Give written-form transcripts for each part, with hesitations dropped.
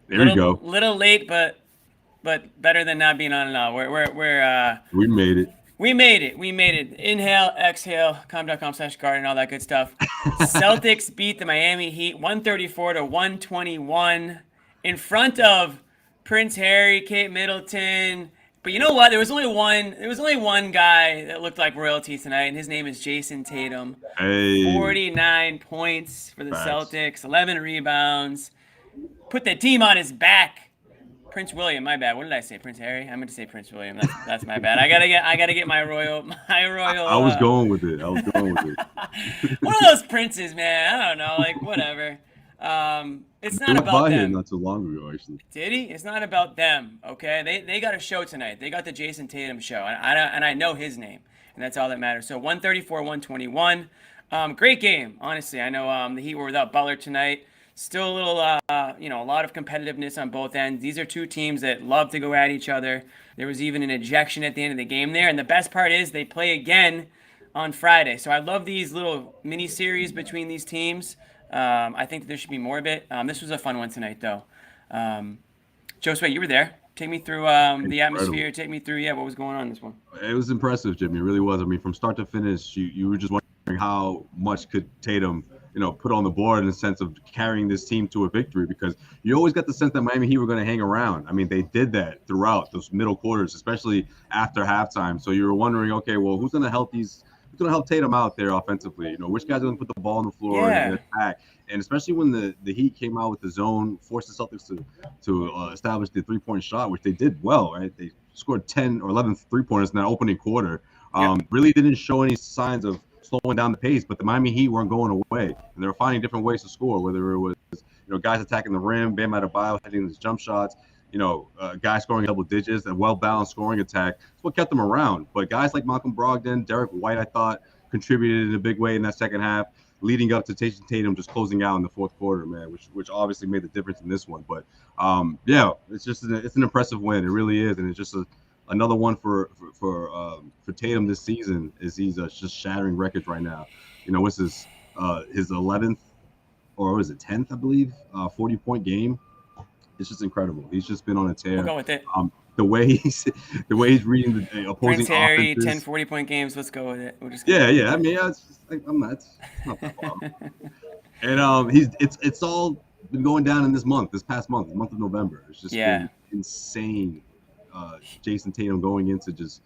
There we go. Little late, but better than not being on at all. We made it. We made it. We made it. Inhale, exhale, com.com/garden, all that good stuff. Celtics beat the Miami Heat 134 to 121 in front of Prince Harry, Kate Middleton. But you know what? There was only one guy that looked like royalty tonight, and his name is Jason Tatum. Hey, 49 points for the facts. Celtics, 11 rebounds. Put the team on his back. Prince William, my bad. What did I say? Prince Harry? I meant to say Prince William. That's my bad. I gotta get my royal I was going with it. I was going with it. one of those princes, man. I don't know, like whatever. It's He not was about by here them. not too long ago, actually. Did he? It's not about them. Okay, they got a show tonight. They got the Jason Tatum show, and I know his name, and that's all that matters. So 134, 121. Great game, honestly. I know the Heat were without Butler tonight. Still a little, a lot of competitiveness on both ends. These are two teams that love to go at each other. There was even an ejection at the end of the game there, and the best part is they play again on Friday. So I love these little mini series between these teams. I think there should be more of it. This was a fun one tonight, though. Josue, you were there. Take me through the Incredible. atmosphere. Take me through, what was going on in this one. It was impressive, Jimmy. It really was. I mean, from start to finish, you were just wondering how much could Tatum, put on the board in the sense of carrying this team to a victory, because you always got the sense that Miami Heat were going to hang around. I mean, they did that throughout those middle quarters, especially after halftime. So you were wondering, okay, well, who's going to help these? Who's going to help Tatum out there offensively? Which guys are going to put the ball on the floor and Yeah. attack? And especially when the Heat came out with the zone, forced the Celtics to establish the 3-point shot, which they did well, right? They scored 10 or 11 3-pointers in that opening quarter. Yep. Really didn't show any signs of slowing down the pace, but the Miami Heat weren't going away, and they were finding different ways to score, whether it was guys attacking the rim, Bam Adebayo hitting his jump shots, guys scoring double digits, a well-balanced scoring attack. That's what kept them around. But guys like Malcolm Brogdon, Derrick White, I thought contributed in a big way in that second half, leading up to Jason Tatum just closing out in the fourth quarter, man, which obviously made the difference in this one. But it's just it's an impressive win. It really is, and it's just another one for Tatum this season. Is he's just shattering records right now. What's his 11th or was it 10th, I believe, 40-point game. It's just incredible. He's just been on a We'll tear. go with it. The way he's reading the opposing Prince Harry, 10 offenses. 40-point games. Let's go with it. We'll just go Yeah, with yeah. I it. mean, it's just, I'm not. It's not that far. And it's all been going down in this past month, the month of November. It's just Yeah. been insane. Jason Tatum going into just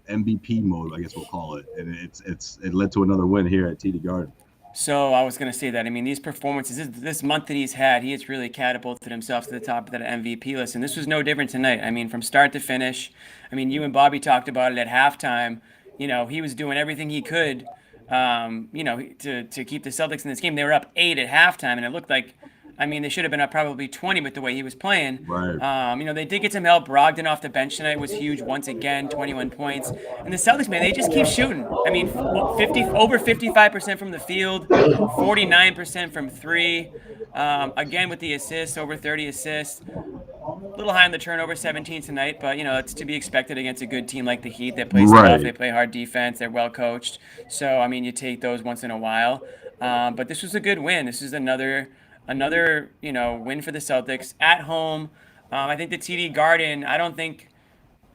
MVP mode, I guess we'll call it, and it led to another win here at TD Garden. So I was going to say that. I mean, these performances, this month that he's had, he has really catapulted himself to the top of that MVP list. And this was no different tonight. I mean, from start to finish. I mean, you and Bobby talked about it at halftime. He was doing everything he could, to keep the Celtics in this game. They were up 8 at halftime, and it looked like, I mean, they should have been up probably 20 with the way he was playing. Right. They did get some help. Brogdon off the bench tonight was huge once again, 21 points. And the Celtics, man, they just keep shooting. I mean, over 55% from the field, 49% from three. Again with the assists, over 30 assists. A little high on the turnover, 17 tonight, but it's to be expected against a good team like the Heat that plays tough. They Right. play hard defense. They're well coached. So I mean, you take those once in a while. But this was a good win. This is another win for the Celtics at home. I think the TD Garden. I think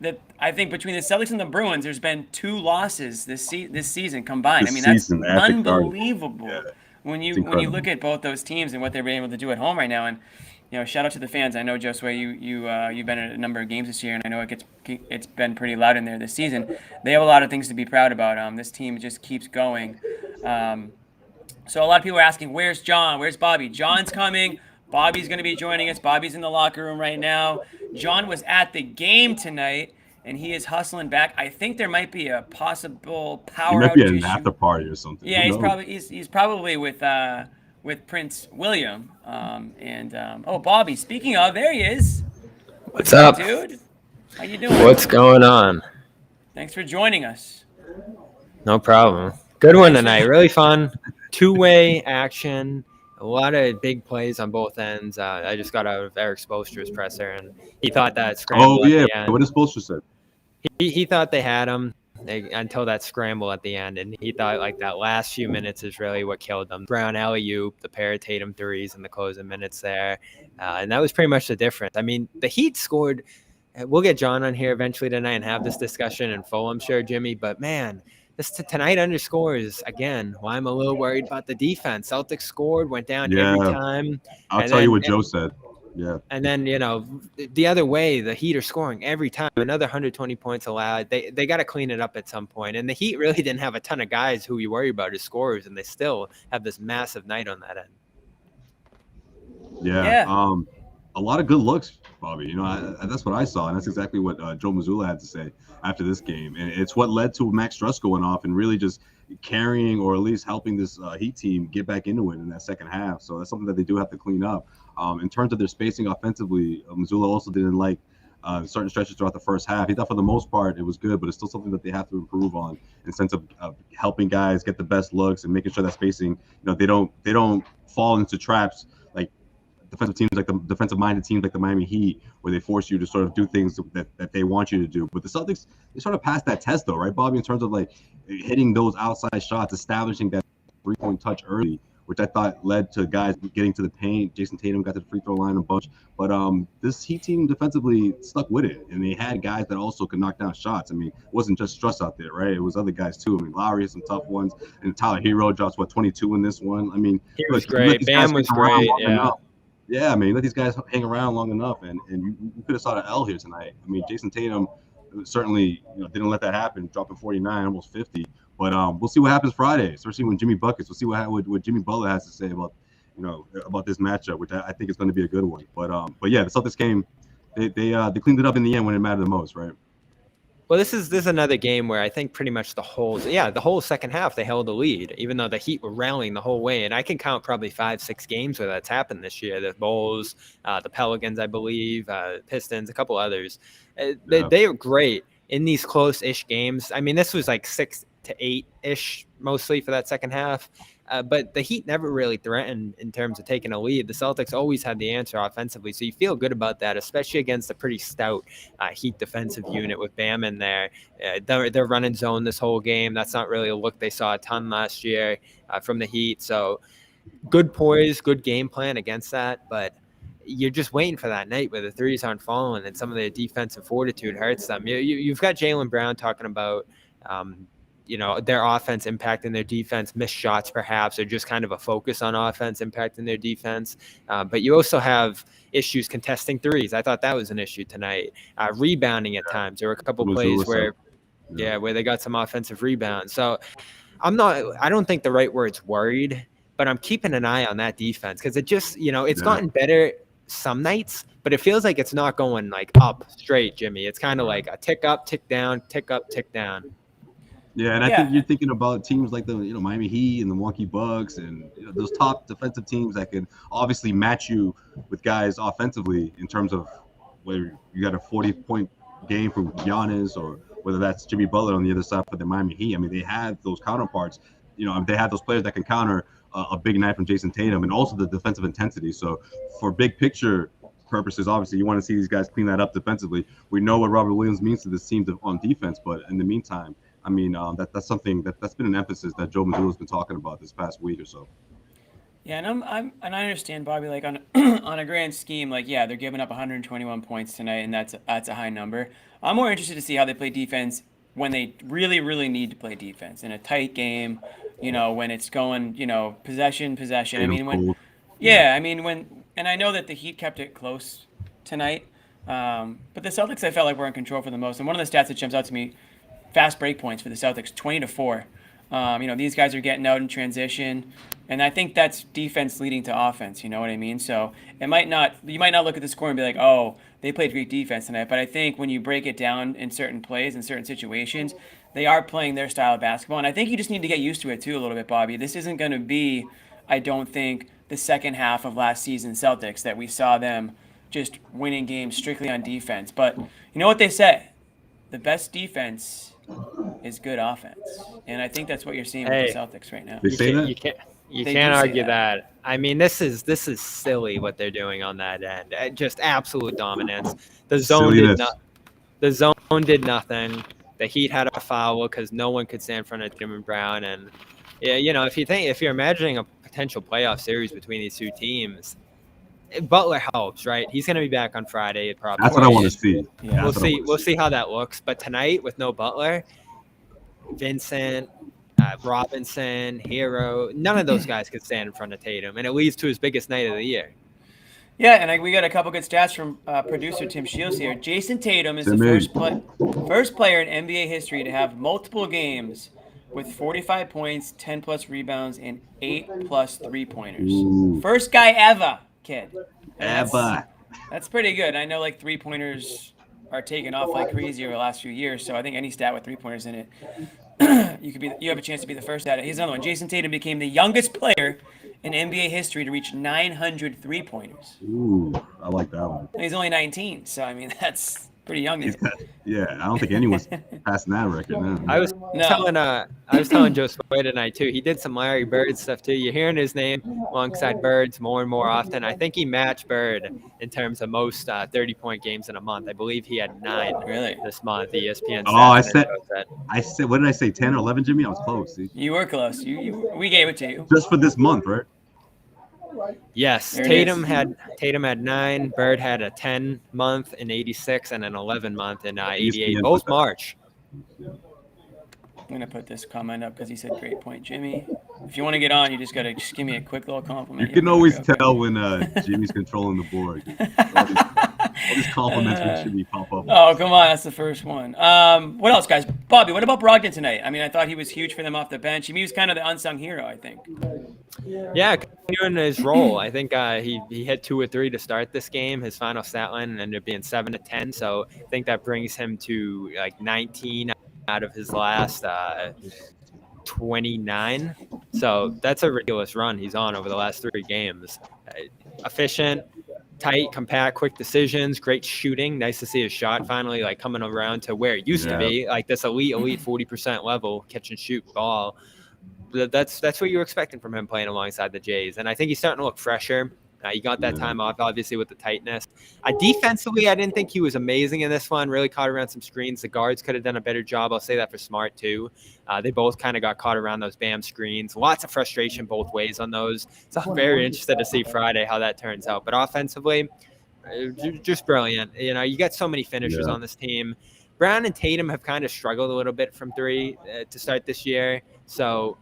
between the Celtics and the Bruins, there's been 2 losses this season combined. I This mean, that's season at the Garden. Yeah, unbelievable when it's you incredible. look at both those teams and what they've been able to do at home right now. And shout out to the fans. I know Josue, you've been at a number of games this year, and I know it's been pretty loud in there this season. They have a lot of things to be proud about. This team just keeps going. So a lot of people are asking, where's John? Where's Bobby? John's coming. Bobby's going to be joining us. Bobby's in the locker room right now. John was at the game tonight, and he is hustling back. I think there might be a possible He power might be at outage an after issue. party or something. Yeah, Who knows? he's probably with Prince William. Bobby. Speaking of, there he is. What's What's up, up? dude? How you doing? What's going on? Thanks for joining us. No problem. Good one Thanks for- tonight. Really fun. Two-way action. A lot of big plays on both ends. I just got out of Eric Spoelstra's presser, and he thought that scramble Oh at yeah. the end. What is supposed to say? He thought they had him. until that scramble at the end. And he thought like that last few minutes is really what killed them. Brown alley-oop, the pair of Tatum threes in the closing minutes there. And that was pretty much the difference. I mean, the Heat scored. We'll get John on here eventually tonight and have this discussion in full, I'm sure, Jimmy. But, man, this tonight underscores, again, why I'm a little worried about the defense. Celtics scored, went down every time. I'll tell you what Joe said. Yeah. And then, the other way, the Heat are scoring every time. Another 120 points allowed. They got to clean it up at some point. And the Heat really didn't have a ton of guys who you worry about as scorers, and they still have this massive night on that end. Yeah. A lot of good looks, Bobby. That's what I saw, and that's exactly what Joe Mazzulla had to say after this game. And it's what led to Max Struss going off and really just carrying, or at least helping this Heat team get back into it in that second half. So that's something that they do have to clean up. In terms of their spacing offensively, Mazzulla also didn't like certain stretches throughout the first half. He thought for the most part it was good, but it's still something that they have to improve on in sense of helping guys get the best looks and making sure that spacing, they don't fall into traps like defensive teams, like the defensive-minded teams like the Miami Heat, where they force you to sort of do things that they want you to do. But the Celtics, they sort of passed that test, though, right, Bobby, in terms of like hitting those outside shots, establishing that three-point touch early, which I thought led to guys getting to the paint. Jason Tatum got to the free throw line a bunch. But this Heat team defensively stuck with it, and they had guys that also could knock down shots. I mean, it wasn't just Struss out there, right? It was other guys, too. I mean, Lowry had some tough ones, and Tyler Hero drops, 22 in this one? I mean, he was great. Bam was great, yeah. Yeah, I mean, let these guys hang around long enough, and you could have saw the L here tonight. I mean, Jason Tatum certainly didn't let that happen, dropping 49, almost 50. But we'll see what happens Friday, especially when Jimmy buckets. We'll see what Jimmy Butler has to say about this matchup, which I think is going to be a good one. But yeah, the Celtics game, they cleaned it up in the end when it mattered the most, right? Well, this is another game where I think pretty much the whole second half they held the lead, even though the Heat were rallying the whole way. And I can count probably 5-6 games where that's happened this year. The Bulls, the Pelicans, I believe, Pistons, a couple others. They are great in these close-ish games. I mean, this was like 6 to 8-ish mostly for that second half. But the Heat never really threatened in terms of taking a lead. The Celtics always had the answer offensively, so you feel good about that, especially against a pretty stout Heat defensive unit with Bam in there. They're running zone this whole game. That's not really a look they saw a ton last year from the Heat. So good poise, good game plan against that, but you're just waiting for that night where the threes aren't falling and some of their defensive fortitude hurts them. You've got Jaylen Brown talking about their offense impacting their defense, missed shots perhaps, or just kind of a focus on offense impacting their defense. But you also have issues contesting threes. I thought that was an issue tonight. Rebounding at times. There were a couple plays where they got some offensive rebounds. So I don't think the right word's worried, but I'm keeping an eye on that defense because it just, it's gotten better some nights, but it feels like it's not going like up straight, Jimmy. It's kind of like a tick up, tick down, tick up, tick down. Yeah, and I think you're thinking about teams like the Miami Heat and the Milwaukee Bucks and those top defensive teams that can obviously match you with guys offensively in terms of whether you got a 40-point game from Giannis or whether that's Jimmy Butler on the other side for the Miami Heat. I mean, they have those counterparts. They have those players that can counter a big night from Jason Tatum and also the defensive intensity. So for big picture purposes, obviously you want to see these guys clean that up defensively. We know what Robert Williams means to this team on defense, but in the meantime, I mean, that's something that's been an emphasis that Joe Mazzulla's been talking about this past week or so. Yeah, and I understand, Bobby, like on on a grand scheme, like they're giving up 121 points tonight, and that's a high number. I'm more interested to see how they play defense when they really, really need to play defense in a tight game. When it's going, possession. I mean, and I know that the Heat kept it close tonight, but the Celtics I felt like were in control for the most. And one of the stats that jumps out to me. Fast break points for the Celtics, 20-4. These guys are getting out in transition, and I think that's defense leading to offense. You know what I mean? So you might not look at the score and be like, oh, they played great defense tonight. But I think when you break it down in certain plays, in certain situations, they are playing their style of basketball. And I think you just need to get used to it too a little bit, Bobby. This isn't going to be, I don't think, the second half of last season Celtics that we saw them just winning games strictly on defense. But you know what they say? The best defense is good offense, and I think that's what you're seeing with the Celtics right now. They say that? You can't argue that. I mean, this is silly what they're doing on that end. Just absolute dominance. The zone did nothing. The Heat had a foul because no one could stand in front of Jaylen Brown. And yeah, if you're imagining a potential playoff series between these two teams, Butler helps, right? He's going to be back on Friday. Probably. That's what I want to see. Yeah. We'll see how that looks. But tonight with no Butler, Vincent, Robinson, Hero, none of those guys could stand in front of Tatum, and it leads to his biggest night of the year. Yeah, and we got a couple good stats from producer Tim Shields here. Jason Tatum is the first player in NBA history to have multiple games with 45 points, 10-plus rebounds, and 8-plus three-pointers. Ooh. First guy ever, kid. Ever. That's pretty good. I know, like, three-pointers are taking off like crazy over the last few years, so I think any stat with three-pointers in it, you have a chance to be the first at it. Here's another one. Jason Tatum became the youngest player in NBA history to reach 900 three-pointers. Ooh, I like that one. And he's only 19, so I mean that's pretty young. Yeah, I don't think anyone's passing that record now. I was telling Josue tonight too. He did some Larry Bird stuff too. You're hearing his name alongside Bird's more and more often. I think he matched Bird in terms of most 30-point games in a month. I believe he had 9 this month. ESPN. Oh, I said, what did I say? 10 or 11, Jimmy? I was close. See? You were close. We gave it to you. Just for this month, right? Yes, Tatum had 9. Bird had a 10-month in 86 and an 11-month in 88. Both March. I'm gonna put this comment up because he said great point, Jimmy. If you want to get on, you just gotta give me a quick little compliment. You can always tell when Jimmy's controlling the board. All these compliments from Jimmy pop up. Oh, come on, that's the first one. What else, guys? Bobby, what about Brogdon tonight? I mean, I thought he was huge for them off the bench. He was kind of the unsung hero, I think. Yeah, continuing his role. I think he hit 2 or 3 to start this game. His final stat line ended up being 7 to 10. So I think that brings him to like 19 out of his last 29. So that's a ridiculous run he's on over the last 3 games. Efficient, tight, compact, quick decisions, great shooting. Nice to see his shot finally like coming around to where it used to be, like this elite 40% level catch and shoot ball. That's what you were expecting from him playing alongside the Jays. And I think he's starting to look fresher. He got that time off, obviously, with the tightness. Defensively, I didn't think he was amazing in this one. Really caught around some screens. The guards could have done a better job. I'll say that for Smart, too. They both kind of got caught around those Bam screens. Lots of frustration both ways on those. So I'm very interested to see Friday how that turns out. But offensively, just brilliant. You got so many finishers on this team. Brown and Tatum have kind of struggled a little bit from 3 to start this year. So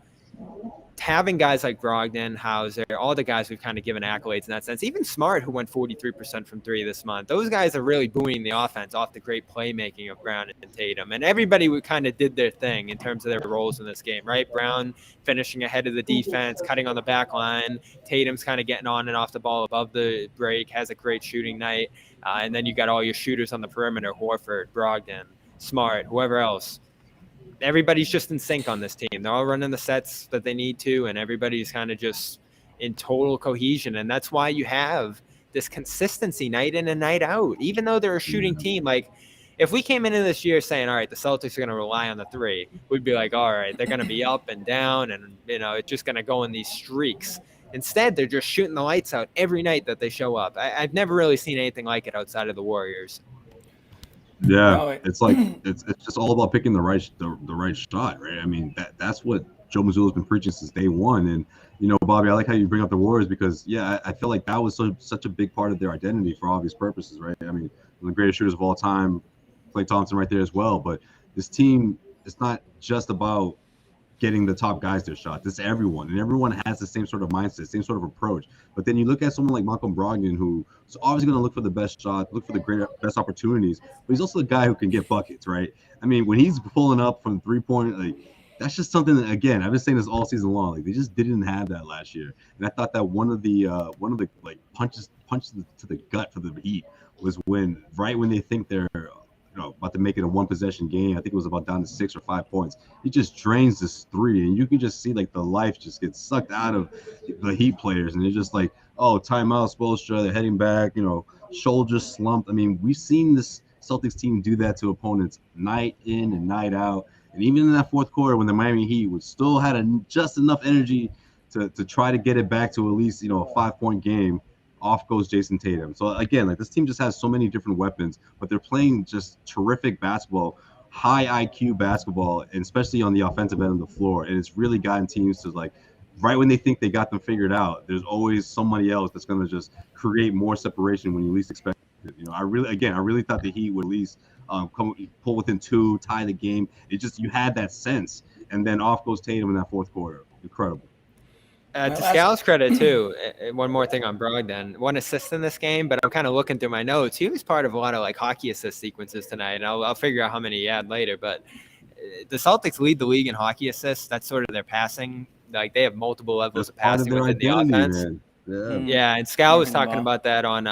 having guys like Brogdon, Hauser, all the guys we've kind of given accolades in that sense, even Smart, who went 43% from 3 this month, those guys are really buoying the offense off the great playmaking of Brown and Tatum. And everybody kind of did their thing in terms of their roles in this game, right? Brown finishing ahead of the defense, cutting on the back line. Tatum's kind of getting on and off the ball above the break, has a great shooting night. And then you got all your shooters on the perimeter, Horford, Brogdon, Smart, whoever else. Everybody's just in sync on this team. They're all running the sets that they need to, and everybody's kind of just in total cohesion. And that's why you have this consistency night in and night out. Even though they're a shooting team, like if we came into this year saying, all right, the Celtics are going to rely on the 3, we'd be like, all right, they're going to be up and down, and it's just going to go in these streaks. Instead, they're just shooting the lights out every night that they show up. I've never really seen anything like it outside of the Warriors. Yeah, it's like it's just all about picking the right shot, right? I mean, that's what Joe Mazzulla's been preaching since day one. And Bobby, I like how you bring up the Warriors because I feel like that was such a big part of their identity for obvious purposes, right? I mean, one of the greatest shooters of all time, Klay Thompson, right there as well. But this team, it's not just about getting the top guys their shots. It's everyone, and everyone has the same sort of mindset, same sort of approach. But then you look at someone like Malcolm Brogdon, who's obviously going to look for the best shot, look for the best opportunities, but he's also the guy who can get buckets, right? I mean, when he's pulling up from 3-point, like that's just something that, again, I've been saying this all season long. Like they just didn't have that last year, and I thought that one of the like punches to the gut for the Heat was when they think they're about to make it a 1-possession game. I think it was about down to 6 or 5 points. He just drains this 3, and you can just see like the life just gets sucked out of the Heat players, and they're just like, oh, timeout, Spoelstra, they're heading back, shoulders slumped. I mean, we've seen this Celtics team do that to opponents night in and night out, and even in that fourth quarter when the Miami Heat still had just enough energy to try to get it back to at least a 5-point game. Off goes Jason Tatum. So again, like this team just has so many different weapons, but they're playing just terrific basketball high IQ basketball, and especially on the offensive end of the floor. And it's really gotten teams to like, right when they think they got them figured out, there's always somebody else that's going to just create more separation when you least expect it. I really thought the Heat would at least pull within 2, tie the game. It just, you had that sense, and then off goes Tatum in that fourth quarter. Incredible. To Scal's credit, too, one more thing on Brogdon. 1 assist in this game, but I'm kind of looking through my notes. He was part of a lot of, like, hockey assist sequences tonight, and I'll figure out how many he had later. But the Celtics lead the league in hockey assists. That's sort of their passing. Like, they have multiple levels of passing within the offense. Man. Yeah, and Scal was talking about that on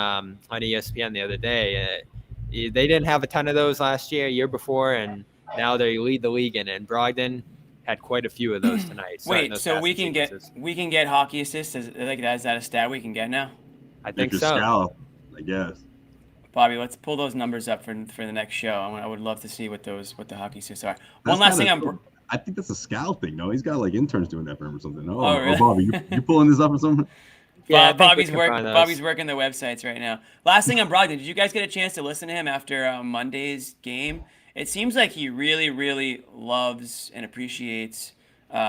ESPN the other day. They didn't have a ton of those last year before, and now they lead the league in it. And Brogdon had quite a few of those tonight. Wait, so we can get hockey assists? Is that a stat we can get now? I think so. Scal, I guess. Bobby, let's pull those numbers up for the next show. I would love to see what the hockey assists are. One last thing I think that's a Scal thing. No, he's got like interns doing that for him or something. Oh, really? Bobby, you pulling this up or something? Yeah, Bobby's working the websites right now. Last thing on Brogdon, did you guys get a chance to listen to him after Monday's game? It seems like he really, really loves and appreciates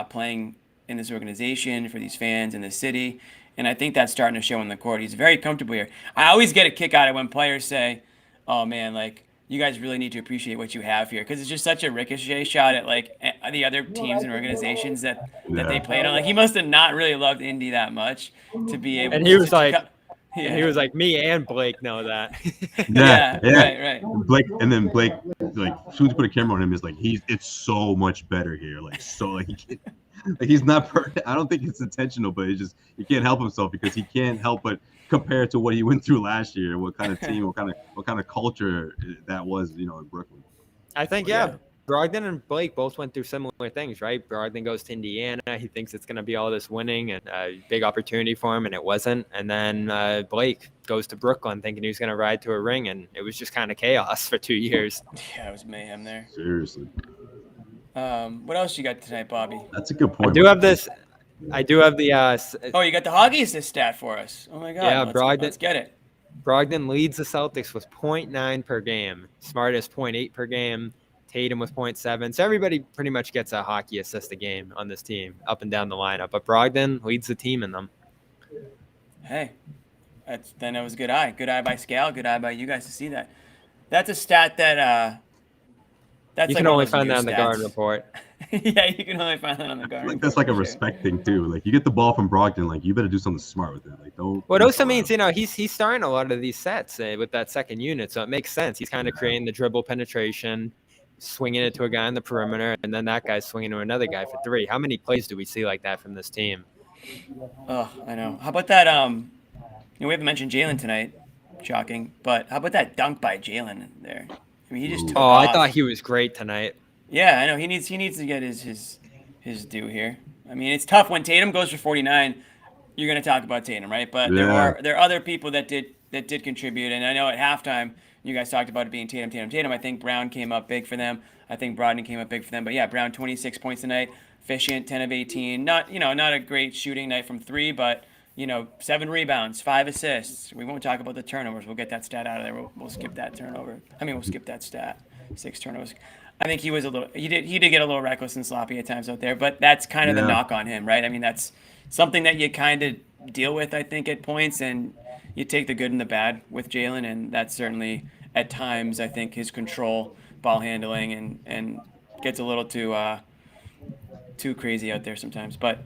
playing in this organization for these fans in this city, and I think that's starting to show on the court. He's very comfortable here. I always get a kick out of when players say, "Oh man, like you guys really need to appreciate what you have here," because it's just such a ricochet shot at like the other teams and organizations that they played on. Like he must have not really loved Indy that much to be able. And he was like. Yeah. He was like, me and Blake know that. Yeah. Right. Blake, like, as soon as you put a camera on him, is like, it's so much better here. Like, so, like, he's not perfect. I don't think it's intentional, but it's just, he can't help himself because he can't help but compare to what he went through last year, what kind of team, what kind of culture that was, in Brooklyn. I think, yeah. Brogdon and Blake both went through similar things, right? Brogdon goes to Indiana. He thinks it's going to be all this winning and a big opportunity for him, and it wasn't. And then Blake goes to Brooklyn thinking he was going to ride to a ring, and it was just kind of chaos for 2 years. Yeah, it was mayhem there. Seriously. What else you got tonight, Bobby? That's a good point. I do have the you got the hockey assist stat for us. Oh, my God. Yeah, let's get it. Brogdon leads the Celtics with 0.9 per game. Smartest 0.8 per game. Tatum with 0.7. So everybody pretty much gets a hockey assist a game on this team, up and down the lineup. But Brogdon leads the team in them. Hey, that was a good eye. Good eye by Scal. Good eye by you guys to see that. That's a stat that you can only find that on the Garden Report. Yeah, you can only find that on the Garden Report. That's like a respect thing too. Like you get the ball from Brogdon, like you better do something smart with it. Like don't. Well, it also means he's starting a lot of these sets with that second unit, so it makes sense. He's kind of creating the dribble penetration, swinging it to a guy on the perimeter, and then that guy's swinging to another guy for 3. How many plays do we see like that from this team? Oh, I know. How about that? We haven't mentioned Jaylen tonight. Shocking. But how about that dunk by Jaylen there? I mean, he just took off. I thought he was great tonight. Yeah, I know. He needs to get his due here. I mean, it's tough when Tatum goes for 49. You're going to talk about Tatum, right? But there are other people that did contribute, and I know at halftime you guys talked about it being Tatum. I think Brown came up big for them. I think Brogdon came up big for them. But yeah, Brown 26 points tonight, efficient, 10 of 18. Not a great shooting night from 3, but 7 rebounds, 5 assists. We won't talk about the turnovers. We'll get that stat out of there. We'll skip that turnover. We'll skip that stat. 6 turnovers. I think he did get a little reckless and sloppy at times out there, but that's kind of the knock on him, right? I mean, that's something that you kind of deal with, I think, at points, and you take the good and the bad with Jaylen, and that's certainly at times, I think, his control, ball handling, and gets a little too crazy out there sometimes. But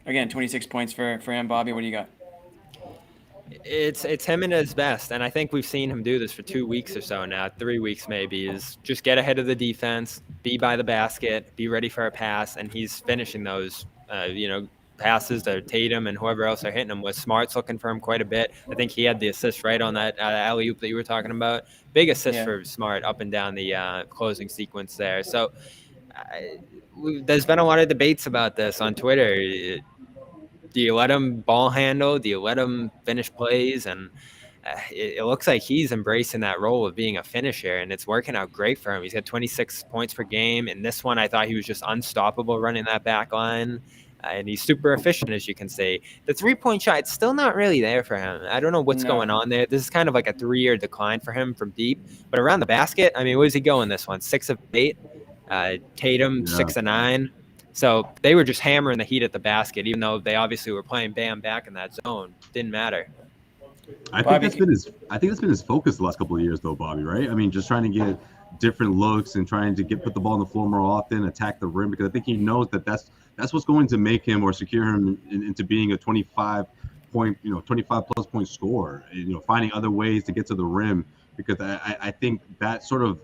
again, 26 points for him. Bobby, what do you got? It's him at his best, and I think we've seen him do this for 2 weeks or so now, 3 weeks maybe, is just get ahead of the defense, be by the basket, be ready for a pass, and he's finishing those, passes to Tatum and whoever else are hitting him with. Smart's looking for him quite a bit. I think he had the assist right on that alley-oop that you were talking about. Big assist for Smart up and down the closing sequence there. So there's been a lot of debates about this on Twitter. Do you let him ball handle? Do you let him finish plays? And it looks like he's embracing that role of being a finisher, and it's working out great for him. He's got 26 points per game. In this one, I thought he was just unstoppable running that back line. and he's super efficient, as you can see. The 3-point shot, it's still not really there for him. I don't know what's going on there. This is kind of like a 3-year decline for him from deep. But around the basket, I mean, where's he going this one? 6 of 8. Tatum, 6 of 9. So they were just hammering the Heat at the basket, even though they obviously were playing Bam back in that zone. Didn't matter. I think that's been his focus the last couple of years, though, Bobby. Right? I mean, just trying to get different looks and trying to put the ball on the floor more often, attack the rim, because I think he knows that's what's going to make him or secure him into being a 25 plus point scorer. Finding other ways to get to the rim, because I think that sort of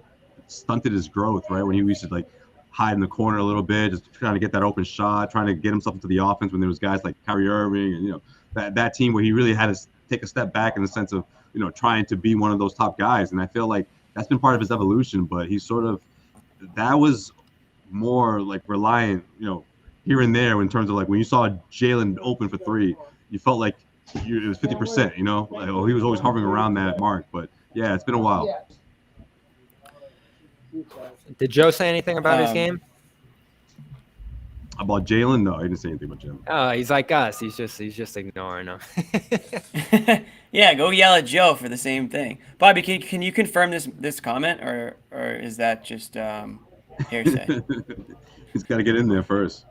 stunted his growth, right? When he used to hide in the corner a little bit, just trying to get that open shot, trying to get himself into the offense when there was guys like Kyrie Irving and that team where he really had to take a step back in the sense of trying to be one of those top guys. And I feel like that's been part of his evolution, but he's that was more like reliant, here and there in terms of when you saw Jaylen open for 3, you felt like it was 50%, he was always hovering around that mark. But yeah, it's been a while. Did Joe say anything about his game? About Jaylen? No, I didn't say anything about Jaylen. Oh, he's like us. He's just ignoring him. Yeah, go yell at Joe for the same thing. Bobby, can you confirm this comment, or is that just hearsay? He's got to get in there first.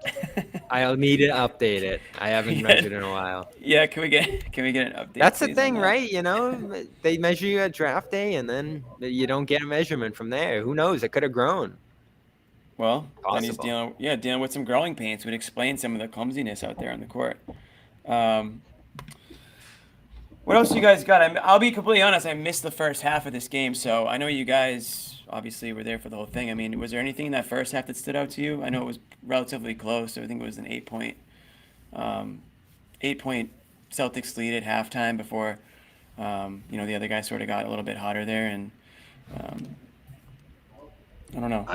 I'll need to update it. I haven't measured in a while. Yeah, can we get an update? That's the thing, right? They measure you at draft day, and then you don't get a measurement from there. Who knows? It could have grown. Well, then he's dealing with some growing pains. Would explain some of the clumsiness out there on the court. What else you guys got? I'll be completely honest. I missed the first half of this game, so I know you guys obviously were there for the whole thing. I mean, was there anything in that first half that stood out to you? I know it was relatively close. So I think it was an 8-point Celtics lead at halftime before the other guy sort of got a little bit hotter there, and I don't know.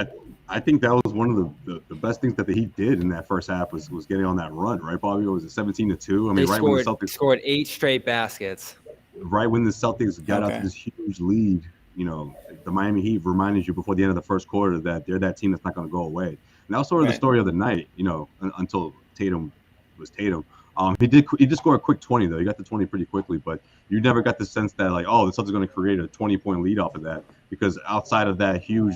I think that was one of the best things that the Heat did in that first half was getting on that run, right, Bobby? Was it 17-2? I mean, when the Celtics scored 8 straight baskets. Right when the Celtics got out to this huge lead, the Miami Heat reminded you before the end of the first quarter that they're that team that's not going to go away. And that was sort of the story of the night, until Tatum was Tatum. He did score a quick 20 though. He got the 20 pretty quickly, but you never got the sense that the Celtics are going to create a 20-point lead off of that, because outside of that huge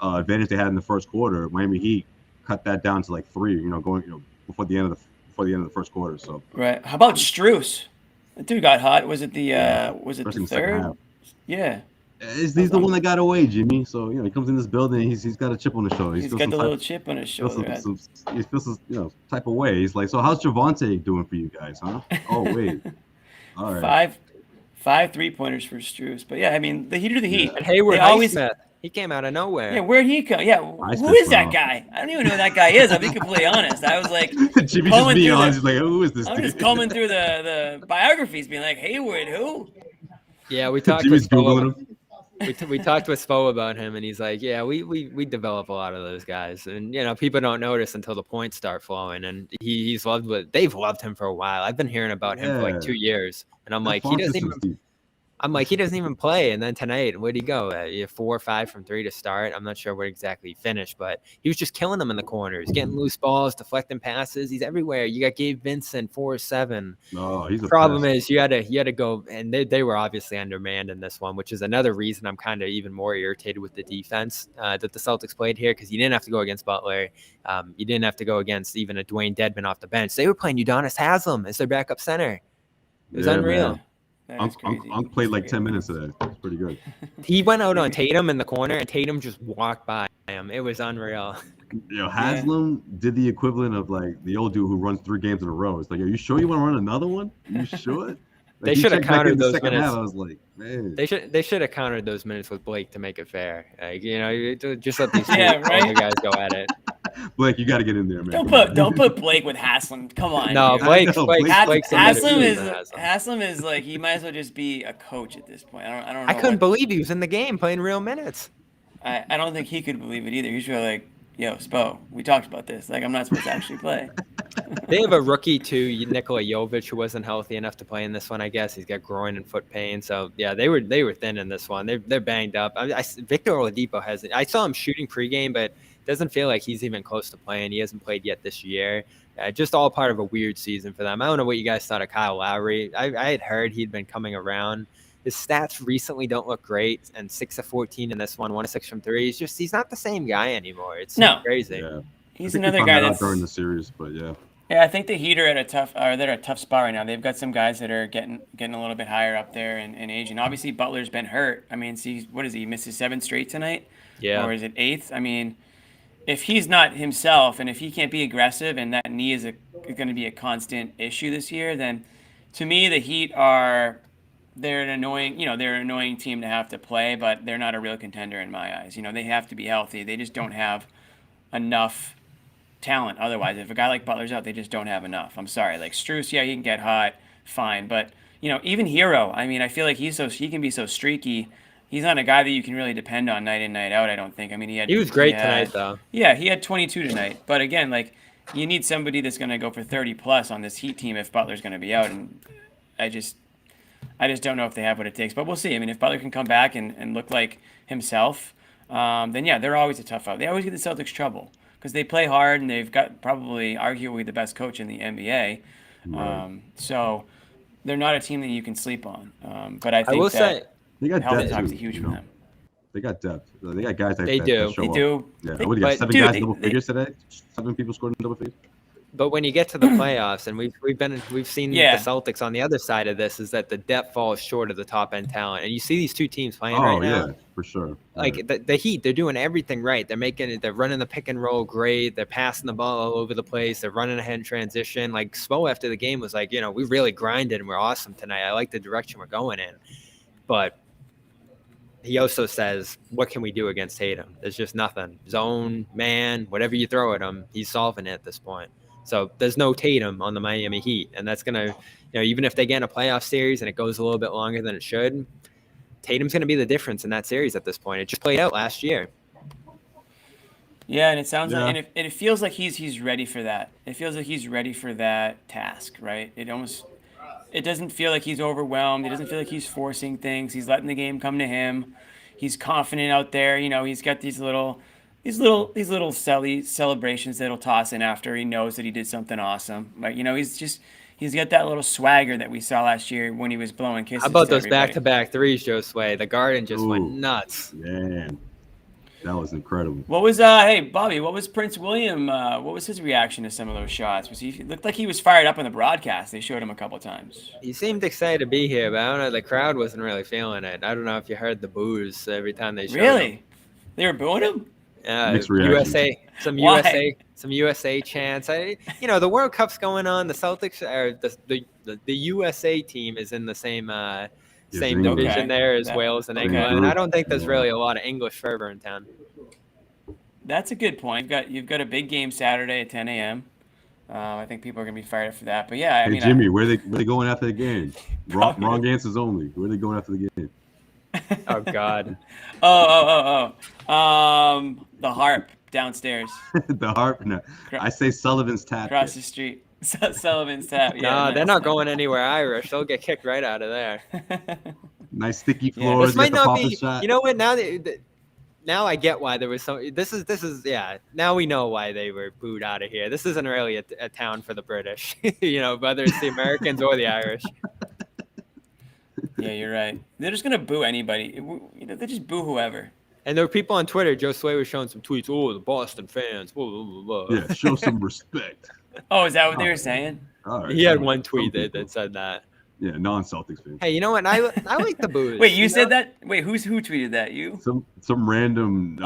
advantage they had in the first quarter, Miami Heat cut that down to 3, going before the end of the first quarter. So right. How about Strus? That dude got hot. Was it the the third? Yeah. He's the one that got away, Jimmy. So he comes in this building. He's got a chip on his shoulder. He's got the little chip on his shoulder. He feels type of way. He's like, so how's Javante doing for you guys, huh? Oh wait, all right. Five 3-pointers for Strus. But yeah, I mean, the Heat are the Heat. And Hayward Highsmith. He came out of nowhere. Yeah, where'd he come? Yeah, who is that guy? I don't even know who that guy is. I'll be completely honest. I was like, Jimmy just being honest. He's like, who is this? I'm just combing through the biographies, being like, Hayward, who? Yeah, we talked with Spo. We talked with Spo about him, and he's like, yeah, we develop a lot of those guys, and people don't notice until the points start flowing. And they've loved him for a while. I've been hearing about him for 2 years, and I'm like, he doesn't even play. And then tonight, where'd he go? 4 or 5 from 3 to start. I'm not sure where exactly he finished, but he was just killing them in the corners, getting loose balls, deflecting passes. He's everywhere. You got Gabe Vincent, 4-7. No, he's the problem is you had to go, and they were obviously undermanned in this one, which is another reason I'm kind of even more irritated with the defense that the Celtics played here, because you didn't have to go against Butler. You didn't have to go against even a Dwayne Dedmon off the bench. They were playing Udonis Haslem as their backup center. It was unreal. Man. Unc played 10 minutes of that. It's pretty good. He went out on Tatum in the corner, and Tatum just walked by him. It was unreal. Haslem did the equivalent of the old dude who runs 3 games in a row. It's like, are you sure you want to run another one? You sure? They should have countered those minutes. Half, I was like, man. They should have countered those minutes with Blake to make it fair. Just let these guys go at it. Blake, you got to get in there, man. Don't put Blake with Haslem. Come on. No, Blake's Haslem is like, he might as well just be a coach at this point. I don't know. I couldn't believe he was in the game playing real minutes. I don't think he could believe it either. He's really like, yo, Spo, we talked about this. I'm not supposed to actually play. They have a rookie too, Nikola Jovic, who wasn't healthy enough to play in this one. I guess he's got groin and foot pain. So yeah, they were thin in this one. They're banged up. Victor Oladipo I saw him shooting pregame, but Doesn't feel like he's even close to playing. He hasn't played yet this year. Just all part of a weird season for them. I don't know what you guys thought of Kyle Lowry. I had heard he'd been coming around. His stats recently don't look great, and 6 of 14 in this one, 1 of 6 from 3. He's not the same guy anymore. It's crazy. Yeah. He's another guy that's during the series, but yeah. Yeah, I think the Heat are at a tough spot right now. They've got some guys that are getting a little bit higher up there in age, and obviously Butler's been hurt. I mean, see, what is he? Misses 7 straight tonight? Yeah. Or is it 8th? I mean, if he's not himself, and if he can't be aggressive, and that knee is going to be a constant issue this year, then to me the Heat they're an annoying team to have to play, but they're not a real contender in my eyes. They have to be healthy. They just don't have enough talent otherwise. If a guy like Butler's out, they just don't have enough. I'm sorry. Like Strus, yeah, he can get hot, fine, but even Hero, I mean, I feel like he can be so streaky. He's not a guy that you can really depend on night in, night out, I don't think. I mean, he was great tonight though. Yeah, he had 22 tonight. But again, like you need somebody that's going to go for 30 plus on this Heat team if Butler's going to be out, and I just don't know if they have what it takes. But we'll see. I mean, if Butler can come back and look like himself, then yeah, they're always a tough out. They always get the Celtics trouble because they play hard and they've got probably arguably the best coach in the NBA. Right. So they're not a team that you can sleep on. But I think will say they got health depth is too, huge for them. They got depth. They got guys that They do. show They up. do. Yeah, They- what do you got? but 7 dude, guys they- double they- figures today. 7 people scored in double figures. But when you get to the playoffs, and we've seen Yeah. the Celtics on the other side of this, is that the depth falls short of the top end talent, and you see these two teams playing Oh right now. yeah, for sure. Like the Heat, they're doing everything right. They're running the pick and roll great. They're passing the ball all over the place. They're running ahead in transition. Like Spo after the game was like, we really grinded and we're awesome tonight. I like the direction we're going in. But he also says, what can we do against Tatum? There's just nothing. Zone, man, whatever you throw at him, he's solving it at this point. So there's no Tatum on the Miami Heat, and that's going to, even if they get in a playoff series and it goes a little bit longer than it should, Tatum's going to be the difference in that series at this point. It just played out last year. Yeah, and it sounds like, and it feels like he's ready for that. It feels like he's ready for that task, right? It doesn't feel like he's overwhelmed. It doesn't feel like he's forcing things. He's letting the game come to him. He's confident out there. He's got these little celebrations that he'll toss in after he knows that he did something awesome. Like, he's got that little swagger that we saw last year when he was blowing kisses. How about to those everybody. back-to-back threes, Josue? The Garden just went nuts. Man, that was incredible. What was hey Bobby? What was Prince William? What was his reaction to some of those shots? It looked like he was fired up on the broadcast? They showed him a couple times. He seemed excited to be here, but I don't know. The crowd wasn't really feeling it. I don't know if you heard the boos every time they showed him. Really? They were booing him? Mixed reactions. Why? Some USA chants. The World Cup's going on. The Celtics or the USA team is in the same division there as Wales and England. And I don't think there's really a lot of English fervor in town. That's a good point. You've got a big game Saturday at 10 a.m. I think people are gonna be fired up for that. But yeah, Hey Jimmy, where they going after the game? Wrong answers only. Where are they going after the game? Oh God. The harp downstairs. The harp? No. I say Sullivan's Tap. Across the street. Sullivan's Tap. Yeah, No, they're not going anywhere Irish. They'll get kicked right out of there. Nice sticky floors. This might get the not pop be. shot. You know what? Now I get why there was so. This is yeah. Now we know why they were booed out of here. This isn't really a town for the British. Whether it's the Americans or the Irish. Yeah, you're right. They're just gonna boo anybody. They just boo whoever. And there were people on Twitter. Josue was showing some tweets. Oh, the Boston fans. Blah, blah, blah, blah. Yeah, show some respect. Oh, is that what they were saying? All right. He had one tweet that said that. Yeah, non-Celtics fans. Hey, you know what? I like the boos. Wait, you said that? Wait, who tweeted that? You? Some random.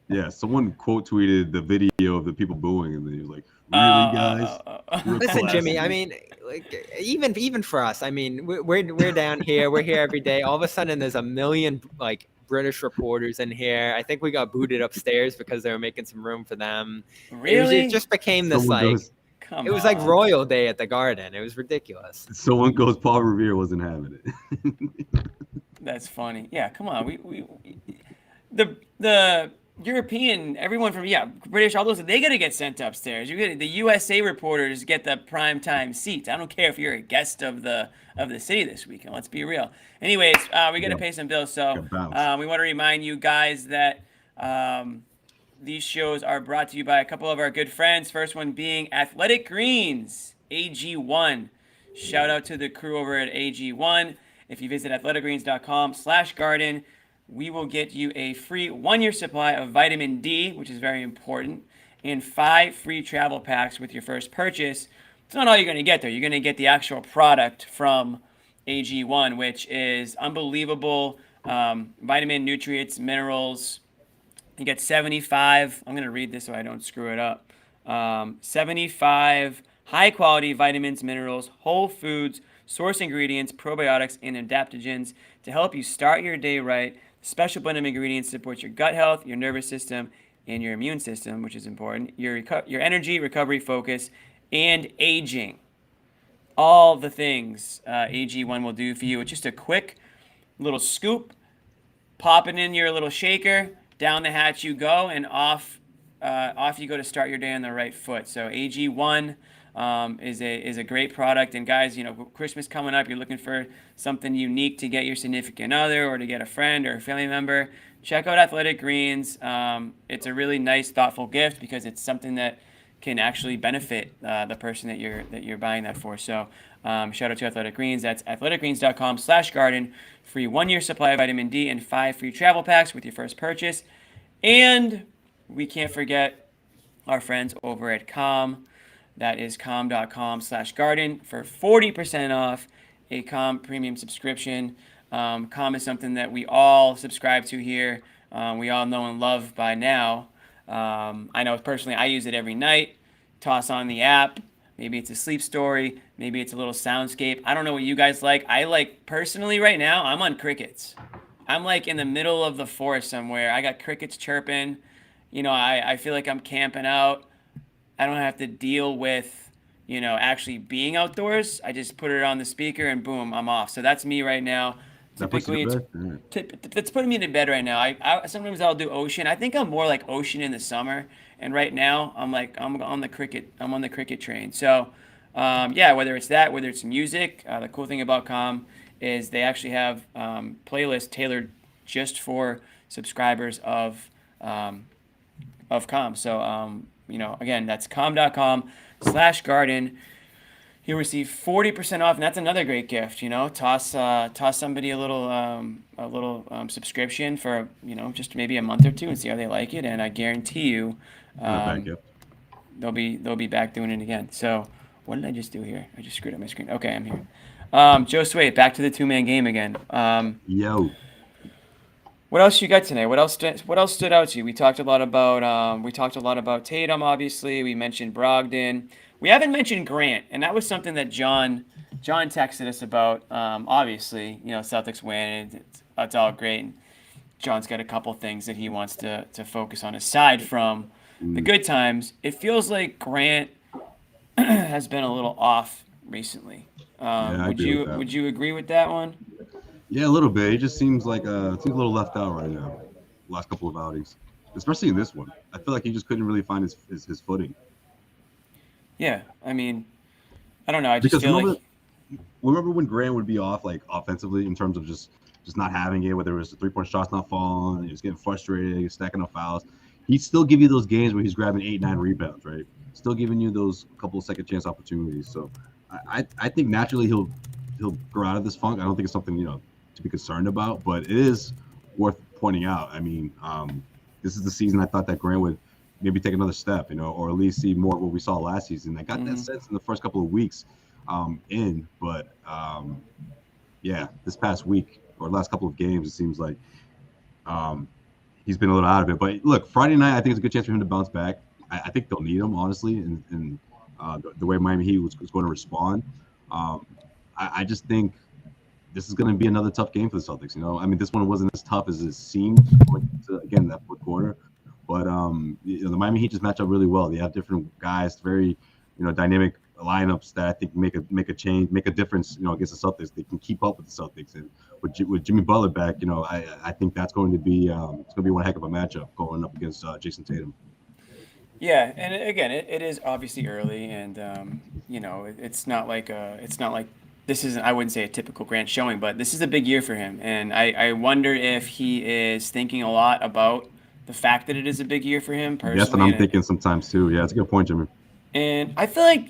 Yeah, someone quote tweeted the video of the people booing, and then he was like, "Really, guys?" Listen, Jimmy. I mean, like even for us. I mean, we're down here. We're here every day. All of a sudden, there's a million British reporters in here. I think we got booted upstairs because they were making some room for them. Really? It just became this Come it was on. like Royal Day at the Garden. It was ridiculous. Someone goes, Paul Revere wasn't having it. That's funny. Yeah, come on. We the European, everyone from British, all those, they gotta get sent upstairs. The USA reporters get the prime time seats. I don't care if you're a guest of the city this weekend. Let's be real. Anyways, we gotta pay some bills, so we want to remind you guys that these shows are brought to you by a couple of our good friends. First one being Athletic Greens, AG1. Shout out to the crew over at AG1. If you visit athleticgreens.com/garden, we will get you a free 1-year supply of vitamin D, which is very important, and 5 free travel packs with your first purchase. It's not all you're going to get, though. You're going to get the actual product from AG1, which is unbelievable vitamin, nutrients, minerals. You get 75. I'm going to read this so I don't screw it up. 75 high-quality vitamins, minerals, whole foods, source ingredients, probiotics, and adaptogens to help you start your day right. Special blend of ingredients support your gut health, your nervous system, and your immune system, which is important. Your energy, recovery, focus, and aging. All the things AG1 will do for you. It's just a quick little scoop, pop it in your little shaker, down the hatch you go, and off you go to start your day on the right foot. So AG1 is a great product. And guys, Christmas coming up, you're looking for something unique to get your significant other or to get a friend or a family member. Check out Athletic Greens. It's a really nice, thoughtful gift because it's something that can actually benefit the person that you're buying that for. So shout out to Athletic Greens. That's athleticgreens.com/garden. Free 1-year supply of vitamin D and 5 free travel packs with your first purchase. And we can't forget our friends over at Calm. That is calm.com/garden for 40% off a Calm premium subscription. Calm is something that we all subscribe to here. We all know and love by now. I know personally I use it every night. Toss on the app. Maybe it's a sleep story. Maybe it's a little soundscape. I don't know what you guys like. I like, personally right now, I'm on crickets. I'm like in the middle of the forest somewhere. I got crickets chirping. I feel like I'm camping out. I don't have to deal with, actually being outdoors. I just put it on the speaker and boom, I'm off. So that's me right now. Typically, it's putting me to bed right now. I sometimes I'll do ocean. I think I'm more like ocean in the summer, and right now I'm on the cricket train. So, whether it's that, whether it's music, the cool thing about Calm is they actually have playlists tailored just for subscribers of Calm. So, again, that's calm.com/garden. You'll receive 40% off, and that's another great gift. Toss somebody a little subscription for just maybe a month or two and see how they like it, and I guarantee you, they'll be back doing it again. So what did I just do here? I just screwed up my screen. Okay, I'm here. Josue, back to the 2-man game again. Yo. What else you got tonight? What else stood out to you? We talked a lot about Tatum, obviously. We mentioned Brogdon. We haven't mentioned Grant, and that was something that John texted us about. Obviously, Celtics win. It's all great. And John's got a couple things that he wants to focus on aside from the good times. It feels like Grant has been a little off recently. Would you agree with that one? Yeah, a little bit. It just seems like a little left out right now. Last couple of outings, especially in this one. I feel like he just couldn't really find his footing. Yeah, I mean, I don't know. I just feel like. Remember when Grant would be off, like offensively, in terms of just not having it, whether it was the 3-point shots not falling, he was getting frustrated, he was stacking up fouls. He'd still give you those games where he's grabbing 8-9 rebounds, right? Still giving you those couple of second chance opportunities. So I think naturally he'll grow out of this funk. I don't think it's something to be concerned about, but it is worth pointing out. I mean, this is the season I thought that Grant would maybe take another step, or at least see more of what we saw last season. I got that sense in the first couple of weeks but this past week or last couple of games, it seems like he's been a little out of it. But look, Friday night, I think it's a good chance for him to bounce back. I think they'll need him, honestly, and the way Miami Heat was going to respond. I just think this is going to be another tough game for the Celtics. I mean, this one wasn't as tough as it seemed again that fourth quarter. But the Miami Heat just match up really well. They have different guys, very dynamic lineups that I think make a change, make a difference. Against the Celtics, they can keep up with the Celtics. And with Jimmy Butler back, I think that's going to be one heck of a matchup going up against Jason Tatum. Yeah, and again, it is obviously early, and it's not like this isn't, I wouldn't say a typical Grant showing, but this is a big year for him, and I wonder if he is thinking a lot about the fact that it is a big year for him personally. That's what I'm thinking sometimes too. Yeah, it's a good point, Jimmy. And I feel like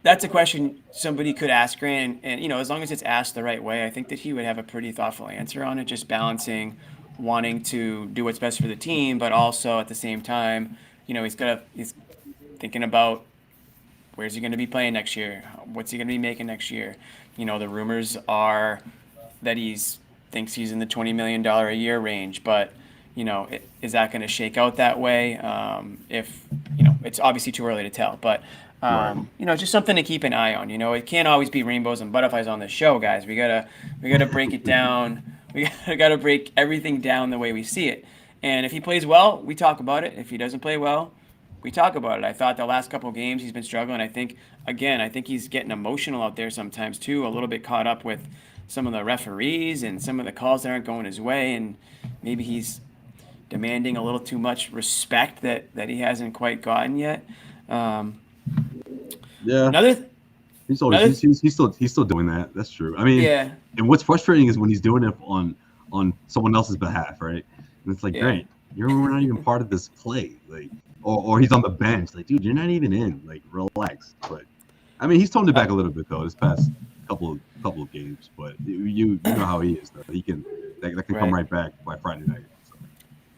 that's a question somebody could ask Grant, and as long as it's asked the right way, I think that he would have a pretty thoughtful answer on it, just balancing wanting to do what's best for the team, but also at the same time, he's thinking about where's he going to be playing next year? What's he going to be making next year? The rumors are that thinks he's in the $20 million a year range, but is that going to shake out that way? If it's obviously too early to tell, but just something to keep an eye on. It can't always be rainbows and butterflies on this show, guys. We gotta break it down. We gotta break everything down the way we see it. And if he plays well, we talk about it. If he doesn't play well, we talk about it. I thought the last couple of games he's been struggling. I think he's getting emotional out there sometimes too, a little bit caught up with some of the referees and some of the calls that aren't going his way, and maybe he's demanding a little too much respect that he hasn't quite gotten yet. He's still doing that. That's true. I mean, and what's frustrating is when he's doing it on someone else's behalf, right? And it's like, great, we're not even part of this play, like, or he's on the bench, like, dude, you're not even in, like, relax. But I mean, he's toned it back a little bit though this past couple of games, but you know how he is though. He can that can come right back by Friday night. So.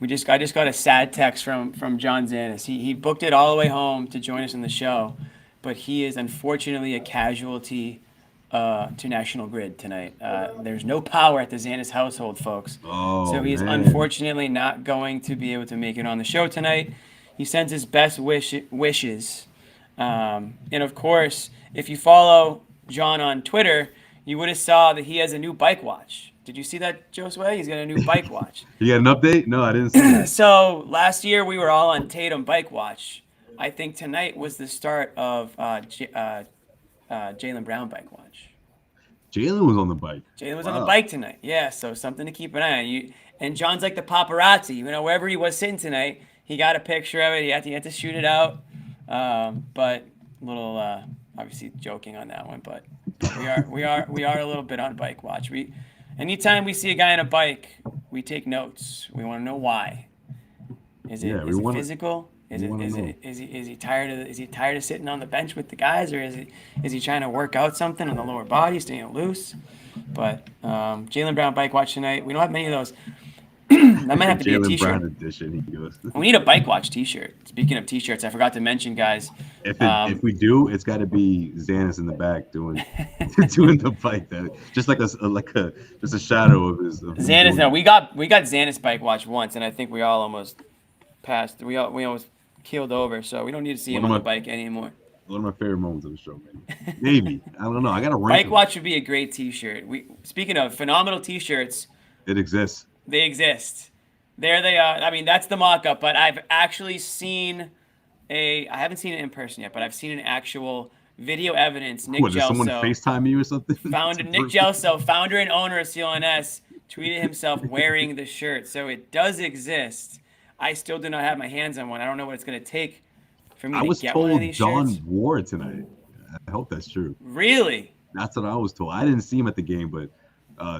I just got a sad text from John Zanis. He booked it all the way home to join us in the show, but he is unfortunately a casualty to National Grid tonight. There's no power at the Zanis household, folks. So he's unfortunately not going to be able to make it on the show tonight. He sends his best wishes. And of course, if you follow John on Twitter, you would have saw that he has a new bike watch. Did you see that, Josue? He's got a new bike watch. You got an update? No, I didn't see that. So last year we were all on Tatum bike watch. I think tonight was the start of Jaylen Brown bike watch. Jaylen was on the bike. Jaylen was on the bike tonight. Yeah, so something to keep an eye on. And John's like the paparazzi. Wherever he was sitting tonight, he got a picture of it. He had to shoot it out. But a little obviously joking on that one. But we are a little bit on bike watch. Anytime we see a guy on a bike, we take notes. We want to know why. Is it physical? Is he tired of sitting on the bench with the guys, or is he trying to work out something on the lower body, staying loose? But Jaylen Brown bike watch tonight. We don't have many of those. That might have to be a t-shirt. Brown edition, he goes. We need a bike watch t-shirt. Speaking of t-shirts, I forgot to mention, guys. If we do, it's got to be Zanis in the back doing the bike. Just like a shadow of his. Zanis. No, we got Zanis bike watch once, and I think we all almost passed. We almost keeled over, so we don't need to see him on the bike anymore. One of my favorite moments of the show, maybe. Maybe. I don't know. I got to rank Bike watch would be a great t-shirt. Speaking of phenomenal t-shirts, it exists. They exist. There they are. I mean, that's the mock-up, but I've actually seen I haven't seen it in person yet, but I've seen an actual video evidence. Nick Gelso. Did someone FaceTime you or something? Nick Gelso, founder and owner of CLNS, tweeted himself wearing the shirt. So it does exist. I still do not have my hands on one. I don't know what it's going to take for me to get one of these shirts. I was told John wore it tonight. I hope that's true. Really? That's what I was told. I didn't see him at the game, but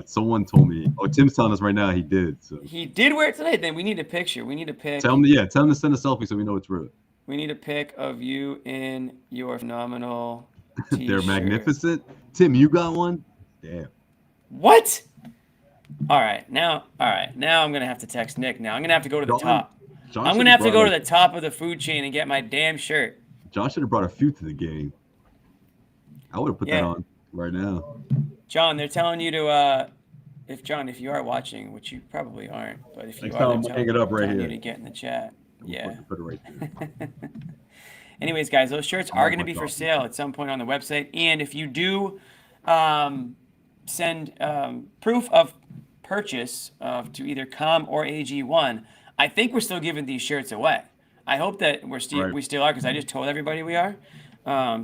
someone told me. Oh, Tim's telling us right now he did. So he did wear it tonight. Then we need a picture. We need a pic. Tell him to send a selfie so we know it's real. We need a pic of you in your phenomenal t-shirt. They're magnificent. Tim, you got one? Damn. What? All right. Now I'm gonna have to text Nick. Now I'm gonna have to go to the top. I'm gonna have to go to the top of the food chain and get my damn shirt. John should have brought a few to the game. I would have put that on right now. John, they're telling you to if you are watching, which you probably aren't, but if you are, they're hang it up right here. You to get in the chat. Yeah. Put it right there. Anyways, guys, those shirts are going to be for sale at some point on the website, and if you do send proof of purchase to either Com or AG1, I think we're still giving these shirts away. I hope that we still are, because I just told everybody we are.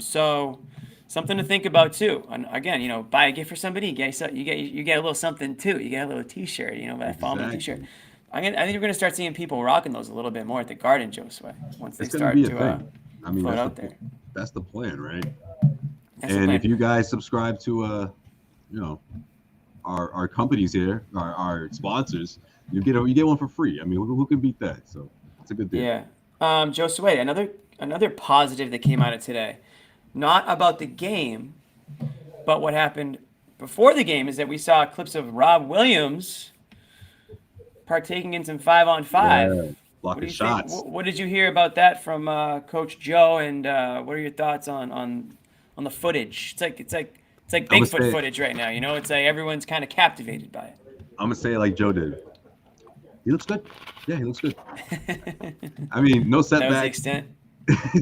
So something to think about too. And again, buy a gift for somebody, you get a little something too. You get a little T-shirt, a formal T-shirt. I think we're gonna start seeing people rocking those a little bit more at the Garden, Josue, once they start to float out there. That's the plan, right? And if you guys subscribe to our companies here, our sponsors, you get one for free. I mean, who can beat that? So it's a good deal. Yeah. Josue, another positive that came out of today, not about the game, but what happened before the game is that we saw clips of Rob Williams partaking in some 5-on-5. Yeah, What do blocking you think? shots. What did you hear about that from Coach Joe? And what are your thoughts on the footage? It's like I'm gonna Bigfoot say, footage right now. You know, it's like everyone's kind of captivated by it. I'm gonna say it like Joe did. He looks good. Yeah, he looks good. I mean, no That was the setbacks. extent.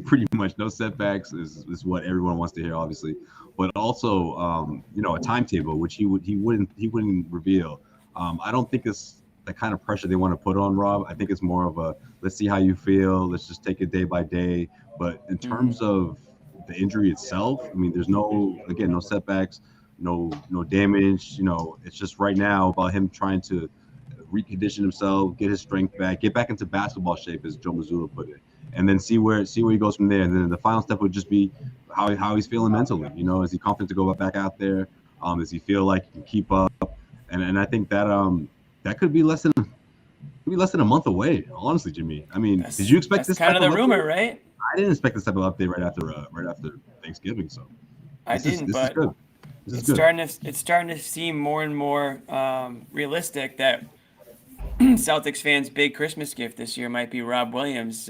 Pretty much no setbacks is what everyone wants to hear, obviously, but also a timetable which he wouldn't reveal. I don't think it's the kind of pressure they want to put on Rob. I think it's more of a let's see how you feel, let's just take it day by day. But in terms of the injury itself, I mean, there's no setbacks, no damage. It's just right now about him trying to recondition himself, get his strength back, get back into basketball shape, as Joe Mazzulla put it, and then see where he goes from there. And then the final step would just be how he's feeling mentally. Is he confident to go back out there? Does he feel like he can keep up? And I think that that could be less than a month away. Honestly, Jimmy. I mean, did you expect this? That's kind of the rumor, update? right? I didn't expect this type of update right after Thanksgiving. So This is good. It's starting to seem more and more realistic that Celtics fans' big Christmas gift this year might be Rob Williams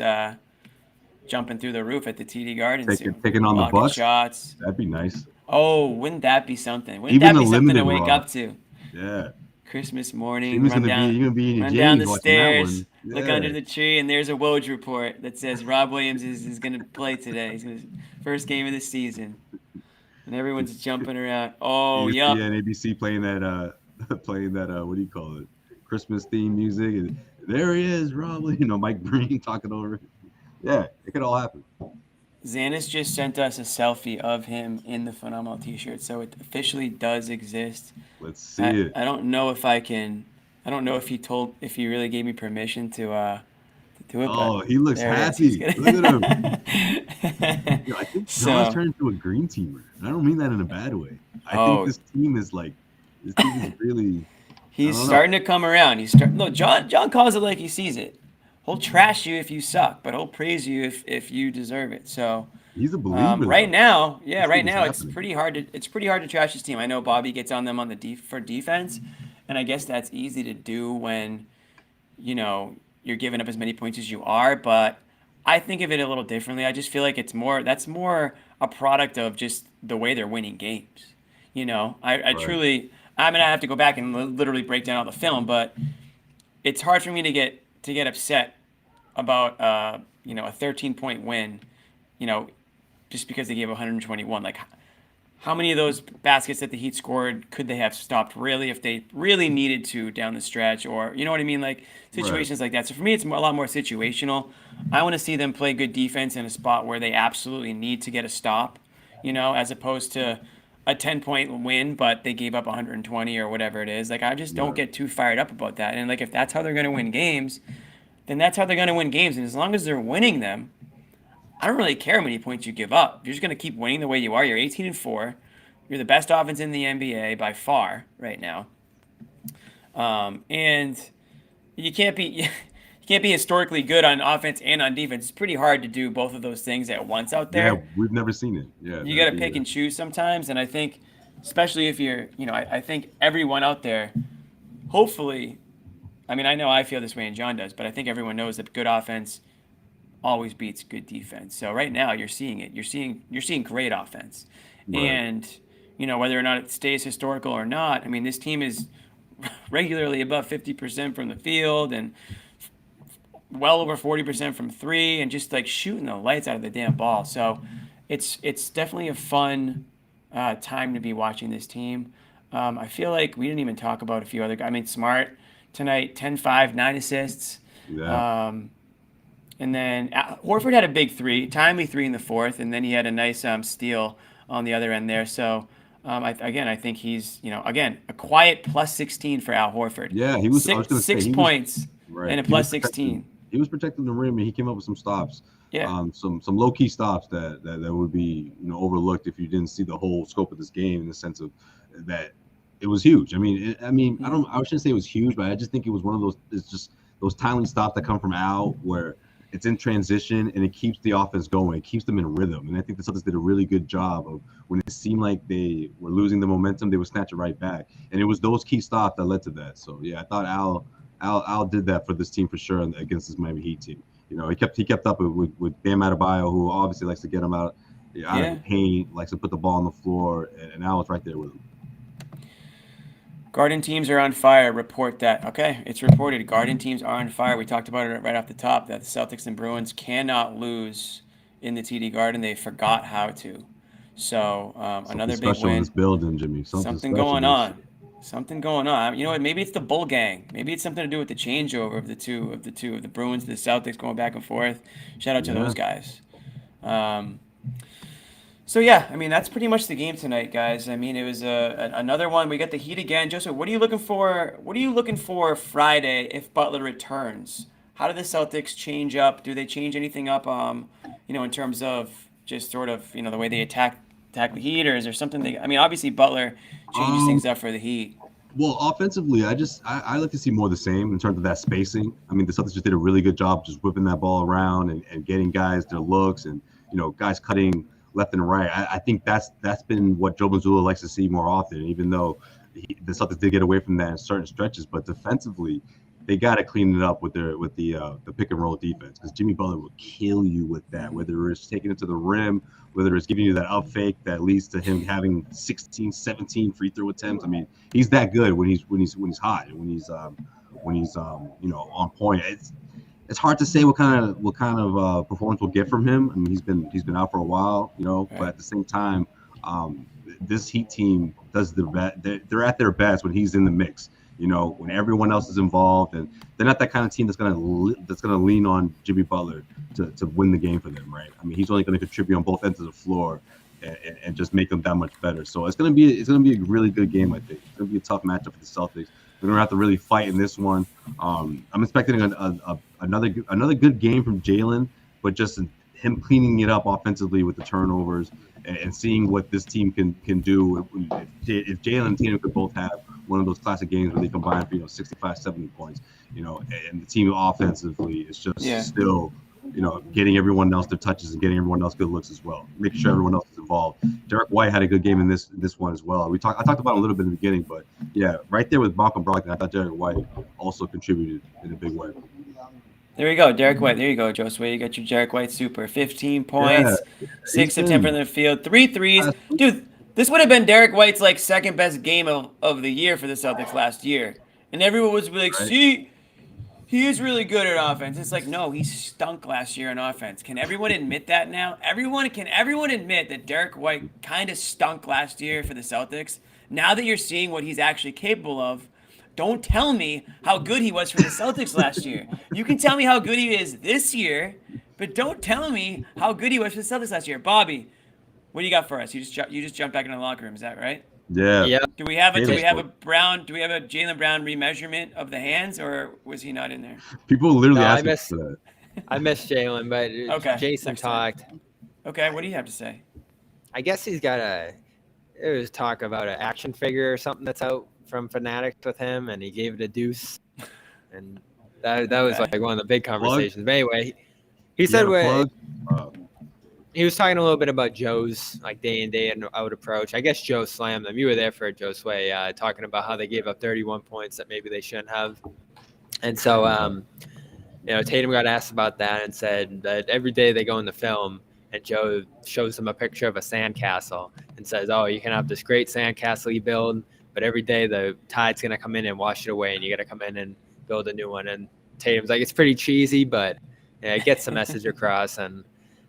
jumping through the roof at the TD Garden soon. Taking on the Bucks. Shots. That'd be nice. Oh, wouldn't that be something? Wouldn't Even that be something to wake Rob. up to? Yeah. Christmas morning, Jimmy's run gonna be in your down the jammies watching that stairs, one. Yeah. look under the tree, and there's a Woj report that says Rob Williams is going to play today. He's first game of the season, and everyone's jumping around. Oh, yeah. Yeah, and ABC playing that what do you call it? Christmas theme music, and there he is, Rob. Mike Breen talking over it. Yeah, it could all happen. Xanis just sent us a selfie of him in the Phenomenal T-shirt, so it officially does exist. Let's see it. I don't know if I can. I don't know if he really gave me permission to do it. Oh, he looks happy. Look at him. I think John's turned into a green teamer. I don't mean that in a bad way. I think this team is really. He's starting to come around. John calls it like he sees it. He'll trash you if you suck, but he'll praise you if you deserve it. So he's a believer. Right now, it's pretty hard to trash his team. I know Bobby gets on them on for defense, and I guess that's easy to do when you're giving up as many points as you are. But I think of it a little differently. I just feel like that's more a product of just the way they're winning games. I truly. I mean, I have to go back and literally break down all the film, but it's hard for me to get upset about a 13-point win, just because they gave 121. Like, how many of those baskets that the Heat scored could they have stopped really if they really needed to down the stretch, or you know what I mean, like situations like that. So for me, it's a lot more situational. I want to see them play good defense in a spot where they absolutely need to get a stop, as opposed to a 10-point win, but they gave up 120 or whatever it is. Like, I just don't get too fired up about that. And like, if that's how they're going to win games, then that's how they're going to win games. And as long as they're winning them, I don't really care how many points you give up. You're just going to keep winning the way you are. You're 18-4. You're the best offense in the NBA by far right now. And you can't be historically good on offense and on defense. It's pretty hard to do both of those things at once out there. Yeah, we've never seen it. Yeah, you got to pick and choose sometimes. And I think, especially if you're, I think everyone out there, hopefully, I mean, I know I feel this way and John does, but I think everyone knows that good offense always beats good defense. So right now you're seeing it. You're seeing great offense. Right. And, whether or not it stays historical or not, I mean, this team is regularly above 50% from the field and well over 40% from three, and just like shooting the lights out of the damn ball. So it's definitely a fun time to be watching this team. I feel like we didn't even talk about a few other guys. I mean, Smart tonight, 10-5, 9 assists. Yeah. And then Horford had a big three, timely three in the fourth, and then he had a nice steal on the other end there. So I think he's a quiet plus 16 for Al Horford. Yeah, he was 6 points and a plus 16. He was protecting the rim, and he came up with some stops. Yeah. Some low key stops that would be overlooked if you didn't see the whole scope of this game, in the sense of that it was huge. I mean, I shouldn't say it was huge, but I just think it was one of those. It's just those timely stops that come from Al, where it's in transition and it keeps the offense going. It keeps them in rhythm, and I think the Celtics did a really good job of when it seemed like they were losing the momentum, they would snatch it right back, and it was those key stops that led to that. So yeah, I thought Al did that for this team for sure against this Miami Heat team. You know, he kept up with Bam Adebayo, who obviously likes to get him out of the paint, likes to put the ball on the floor, and Al was right there with him. Garden teams are on fire. Report that. Okay, it's reported. Garden teams are on fire. We talked about it right off the top that the Celtics and Bruins cannot lose in the TD Garden. They forgot how to. So another big win. In this building, Jimmy. Something going on. Something going on. You know what? Maybe it's the Bull Gang. Maybe it's something to do with the changeover of the Bruins, the Celtics going back and forth. Shout out to those guys. So yeah, I mean that's pretty much the game tonight, guys. I mean it was another one. We got the Heat again. Josue, what are you looking for? What are you looking for Friday if Butler returns? How do the Celtics change up? Do they change anything up? In terms of just sort of the way they attack the Heat, or is there something I mean, obviously Butler changes things up for the Heat. Well, offensively, I like to see more of the same in terms of that spacing. I mean, the Celtics just did a really good job just whipping that ball around and getting guys their looks and guys cutting left and right. I think that's been what Joe Mazzulla likes to see more often, even though the Celtics did get away from that in certain stretches. But defensively, they got to clean it up with the pick and roll defense, because Jimmy Butler will kill you with that, whether it's taking it to the rim, whether it's giving you that up fake that leads to him having 16, 17 free throw attempts. I mean, he's that good when he's hot and when he's on point. It's hard to say what kind of performance we'll get from him. I mean, he's been out for a while, but at the same time, this Heat team does they're at their best when he's in the mix. When everyone else is involved, and they're not that kind of team that's gonna lean on Jimmy Butler to win the game for them, right? I mean, he's only gonna contribute on both ends of the floor and just make them that much better. So it's gonna be a really good game. I think it's gonna be a tough matchup for the Celtics. We're gonna have to really fight in this one. I'm expecting another good game from Jaylen, but just him cleaning it up offensively with the turnovers and seeing what this team can do. If Jaylen and Tatum could both have one of those classic games where they combine for 65, 70 points, and the team offensively is just still getting everyone else their touches and getting everyone else good looks as well, making sure everyone else is involved. Derrick White had a good game in this one as well. I talked about it a little bit in the beginning, but yeah, right there with Malcolm Brogdon, I thought Derrick White also contributed in a big way. There you go, Derrick White. There you go, Josue. You got your Derrick White super. 15 points, 6 of 10 from the field, 3 threes. Dude, this would have been Derrick White's second best game of the year for the Celtics last year. And everyone was like, see, he is really good at offense. It's like, no, he stunk last year on offense. Can everyone admit that now? Can everyone admit that Derrick White kind of stunk last year for the Celtics? Now that you're seeing what he's actually capable of, don't tell me how good he was for the Celtics last year. You can tell me how good he is this year, but don't tell me how good he was for the Celtics last year. Bobby, what do you got for us? You just jumped back into the locker room. Is that right? Yeah. Do we have a Jaylen Brown remeasurement of the hands, or was he not in there? People literally ask me for that. I missed Jaylen, but okay. Jason talked. Okay, what do you have to say? I guess he's got there was talk about an action figure or something that's out from Fanatics with him, and he gave it a deuce, and that was one of the big conversations. But anyway, he said he was talking a little bit about Joe's day in day out approach. I guess Joe slammed them. You were there for it, Josue, talking about how they gave up 31 points that maybe they shouldn't have, and so Tatum got asked about that and said that every day they go in the film and Joe shows him a picture of a sandcastle and says, "Oh, you can have this great sandcastle you build, but every day the tide's going to come in and wash it away, and you got to come in and build a new one." And Tatum's like, it's pretty cheesy, but it gets the message across. And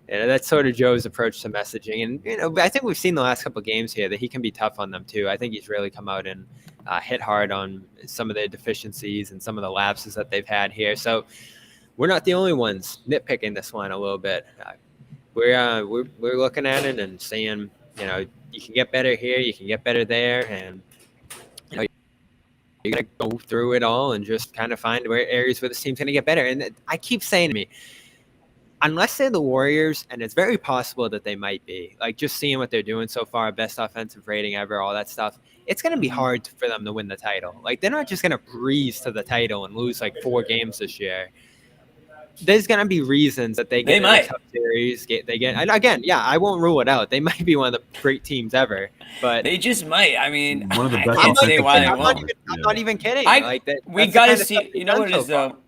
that's sort of Joe's approach to messaging. And, I think we've seen the last couple of games here that he can be tough on them too. I think he's really come out and hit hard on some of their deficiencies and some of the lapses that they've had here. So we're not the only ones nitpicking this one a little bit. We're looking at it and saying, you can get better here, you can get better there, and you're going to go through it all and just kind of find areas where this team's going to get better. And I keep saying to me, unless they're the Warriors, and it's very possible that they might be, like just seeing what they're doing so far, best offensive rating ever, all that stuff, it's going to be hard for them to win the title. Like, they're not just going to breeze to the title and lose like 4 games this year. There's going to be reasons that they get in a tough series. And again, yeah, I won't rule it out. They might be one of the great teams ever, but they just might. I mean, one of the I best can't say why they I'm won't. not even kidding. We got to see. You know what it is, though?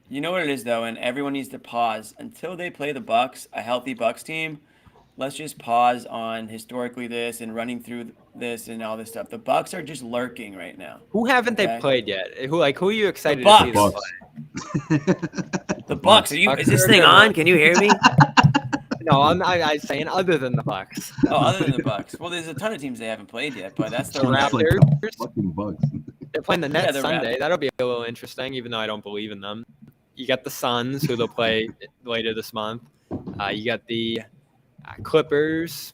You know what it is, though, and everyone needs to pause until they play the Bucks, a healthy Bucks team. Let's just pause on historically this and running through this and all this stuff. The Bucks are just lurking right now. Who haven't they played yet? Who are you excited to see them play? The Bucks. Is this thing on? Can you hear me? No, I'm saying other than the Bucks. Oh, other than the Bucks. Well, there's a ton of teams they haven't played yet, but that's the Raptors. Like fucking Bucks. They're playing the Nets Sunday. Raptors. That'll be a little interesting, even though I don't believe in them. You got the Suns, who they'll play later this month. You got the Clippers.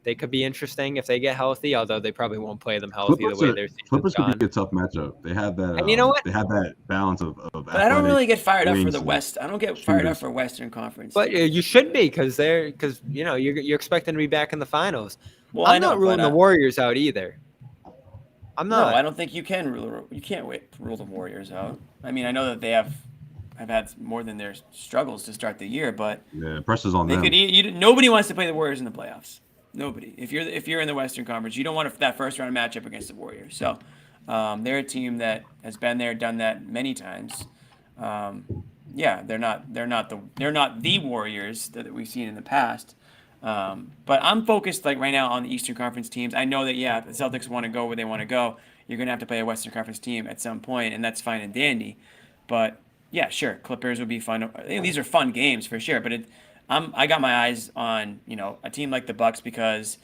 They could be interesting if they get healthy, although they probably won't play them healthy the way their season's Clippers gone. could be a tough matchup. They have that. And you know what? They have that balance of. But I don't really get fired up for the West. I don't get fired up for Western Conference. But you should be because you're expecting to be back in the finals. Well, I'm not ruling the Warriors out either. I'm not. No, I don't think you can rule. You can't rule the Warriors out. I mean, I know that they have had more than their struggles to start the year, but yeah, pressure's on them. Nobody wants to play the Warriors in the playoffs. Nobody. If you're in the Western Conference, you don't want that first round matchup against the Warriors. So they're a team that has been there, done that many times. Yeah, they're not the Warriors that we've seen in the past. But I'm focused right now on the Eastern Conference teams. I know that the Celtics want to go where they want to go. You're gonna have to play a Western Conference team at some point, and that's fine and dandy. But yeah, sure, Clippers would be fun. These are fun games for sure. But I got my eyes on a team like the Bucks because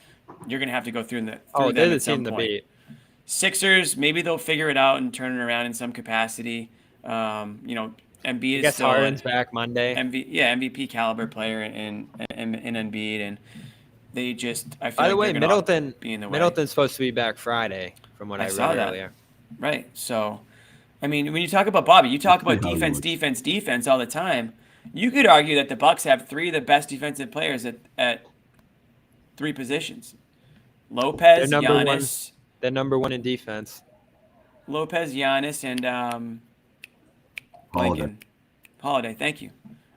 you're gonna have to go through them at some point. Sixers, maybe they'll figure it out and turn it around in some capacity. Embiid is still Harden's back Monday. MVP caliber player in Embiid, and they just. I feel By the way, Middleton's supposed to be back Friday, from what I read earlier. Right. So, I mean, when you talk about Bobby, you talk about defense all the time. You could argue that the Bucks have 3 of the best defensive players at 3 positions. Lopez, Giannis. They're number 1 in defense. Lopez, Giannis, and Holiday. Thank you.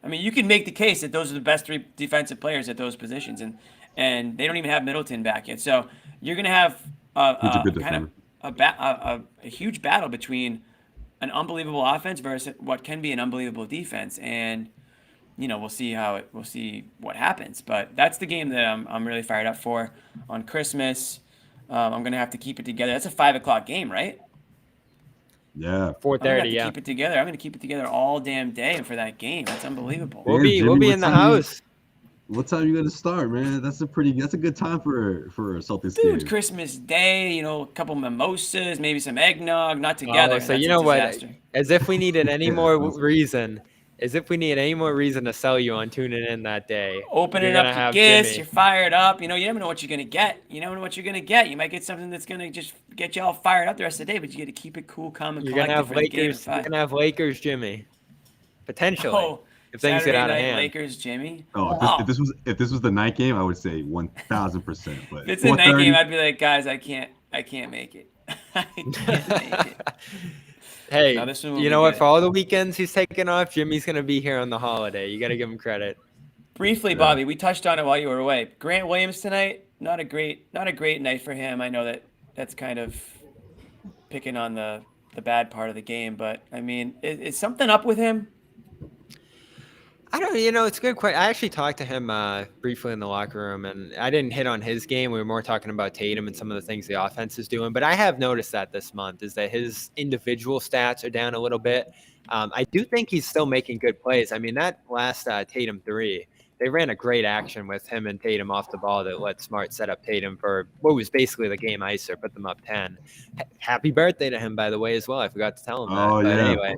I mean, you can make the case that those are the best 3 defensive players at those positions, and they don't even have Middleton back yet. So you're going to have a huge battle between an unbelievable offense versus what can be an unbelievable defense, and we'll see what happens. But that's the game that I'm really fired up for on Christmas. I'm gonna have to keep it together. That's a 5:00 game, right? Yeah, 4:30. Yeah, keep it together. I'm gonna keep it together all damn day for that game. That's unbelievable. We'll be in the house. What time are you gonna start, man? That's a good time for a Celtics game. Dude, Christmas Day, a couple mimosas, maybe some eggnog, not together. So you know what? As if we needed any more reason. As if we need any more reason to sell you on tuning in that day. Opening up the gifts, you're fired up. You never know what you're gonna get. You never know what you're gonna get. You might get something that's gonna just get you all fired up the rest of the day, but you got to keep it cool, calm, and collected. You're gonna have Lakers, Jimmy. Potentially. If things Saturday get out of night, hand. Lakers, Jimmy. If this was the night game, I would say 1,000%. But if it's a night game, I'd be like, guys, I can't make it. I can't make it. Hey, you know what? For all the weekends he's taking off, Jimmy's going to be here on the holiday. You got to give him credit. Briefly, Bobby, we touched on it while you were away. Grant Williams tonight, not a great night for him. I know that's kind of picking on the bad part of the game, but I mean, is something up with him? I don't, it's a good question. I actually talked to him briefly in the locker room, and I didn't hit on his game. We were more talking about Tatum and some of the things the offense is doing. But I have noticed that this month is that his individual stats are down a little bit. I do think he's still making good plays. I mean, that last Tatum 3, they ran a great action with him and Tatum off the ball that let Smart set up Tatum for what was basically the game icer, put them up 10. Happy birthday to him, by the way, as well. I forgot to tell him that. Oh, but yeah. Anyway.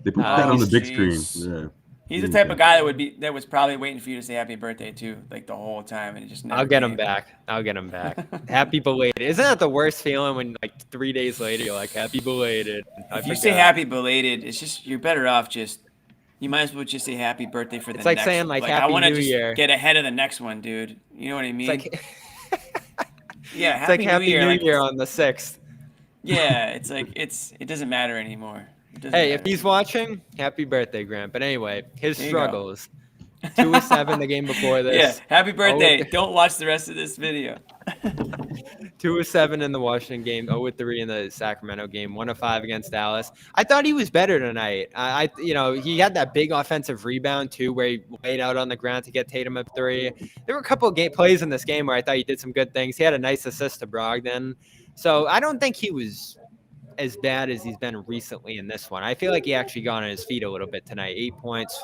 They put that on the big screen. Yeah. He's the type of guy that was probably waiting for you to say happy birthday too, the whole time, and it just never I'll get him back. Happy belated. Isn't that the worst feeling when 3 days later you're like happy belated? If you say happy belated, it's just you're better off just You might as well just say happy birthday for the It's like next saying, like, I Happy want to New just Year. get ahead of the next one, dude. You know what I mean? It's like yeah, it's like Happy New Year on the 6th. Yeah, it's like it doesn't matter anymore. Hey, if he's watching, happy birthday, Grant. But anyway, his There you struggles. 2-7 the game before this. Yeah, happy birthday. 0-3 Don't watch the rest of this video. 2-7 in the Washington game, 0-3 in the Sacramento game, 1-5 against Dallas. I thought he was better tonight. He had that big offensive rebound too, where he laid out on the ground to get Tatum up 3. There were a couple of plays in this game where I thought he did some good things. He had a nice assist to Brogdon. So I don't think he was as bad as he's been recently in this one. I feel like he actually got on his feet a little bit tonight. 8 points.